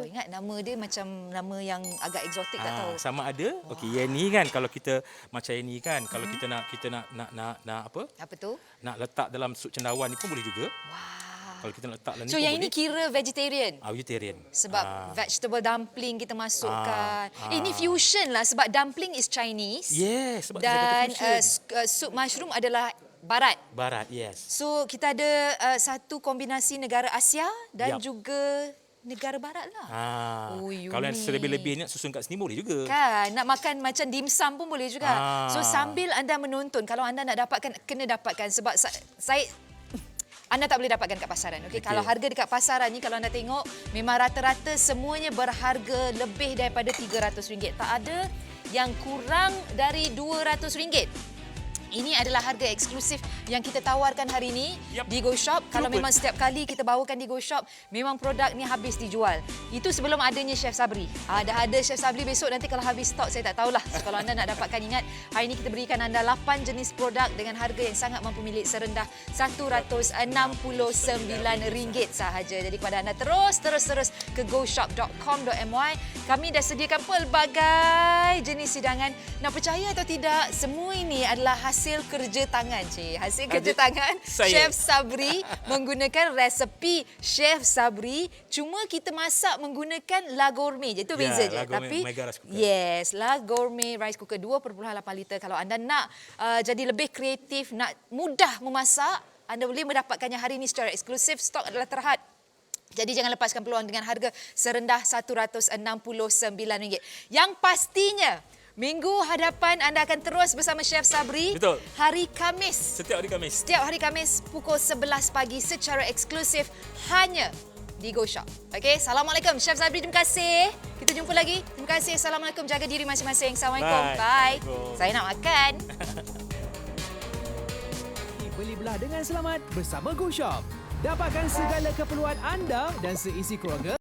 Ingat nama dia macam nama yang agak eksotik, tak tahu. Sama ada. Yang ni kan kalau kita macam yang ni kan, kalau kita nak apa? Apa tu? Nak letak dalam sup cendawan ni pun boleh juga. Kalau kita nak letak dalam ni So pun yang boleh. ini kira vegetarian? Vegetarian. Sebab vegetable dumpling kita masukkan. Ini fusion lah sebab dumpling is Chinese. Yes, sebab dan kita fusion. soup mushroom adalah Barat. Barat, yes. So kita ada satu kombinasi negara Asia dan juga negara Barat lah. Kalau yang selebih-lebih nak susun kat sini boleh juga. Kan, nak makan macam dimsum pun boleh juga. So sambil anda menonton, kalau anda nak dapatkan, kena dapatkan sebab saya anda tak boleh dapatkan kat pasaran. Okay? Kalau harga dekat pasaran ni, kalau anda tengok, memang rata-rata semuanya berharga lebih daripada RM300. Tak ada yang kurang dari RM200. Ini adalah harga eksklusif yang kita tawarkan hari ini di Go Shop. Kalau memang setiap kali kita bawakan di Go Shop, memang produk ni habis dijual. Itu sebelum adanya Chef Sabri. Dah ada Chef Sabri besok, nanti kalau habis stok saya tak tahulah. So, kalau anda nak dapatkan, ingat, hari ini kita berikan anda 8 jenis produk dengan harga yang sangat mampu milik serendah RM169 sahaja. Jadi kepada anda terus ke goshop.com.my. Kami dah sediakan pelbagai jenis hidangan. Nak percaya atau tidak, semua ini adalah hasil kerja tangan, cik. Hasil kerja tangan Chef Sabri menggunakan resepi Chef Sabri. Cuma kita masak menggunakan La Gourmet je. Itu beza je. Tapi yes, La Gourmet rice cooker 2.8 liter. Kalau anda nak jadi lebih kreatif, nak mudah memasak, anda boleh mendapatkannya hari ini secara eksklusif. Stok adalah terhad. Jadi jangan lepaskan peluang dengan harga serendah RM169. Yang pastinya, minggu hadapan anda akan terus bersama Chef Sabri. Betul. Hari Khamis. Setiap hari Khamis. Setiap hari Khamis pukul 11 pagi secara eksklusif hanya di Go Shop. Okey, Assalamualaikum Chef Sabri, terima kasih. Kita jumpa lagi. Terima kasih. Assalamualaikum. Jaga diri masing-masing. Assalamualaikum. Bye. Saya nak makan. Beli belah dengan selamat bersama Go Shop. Dapatkan segala keperluan anda dan seisi keluarga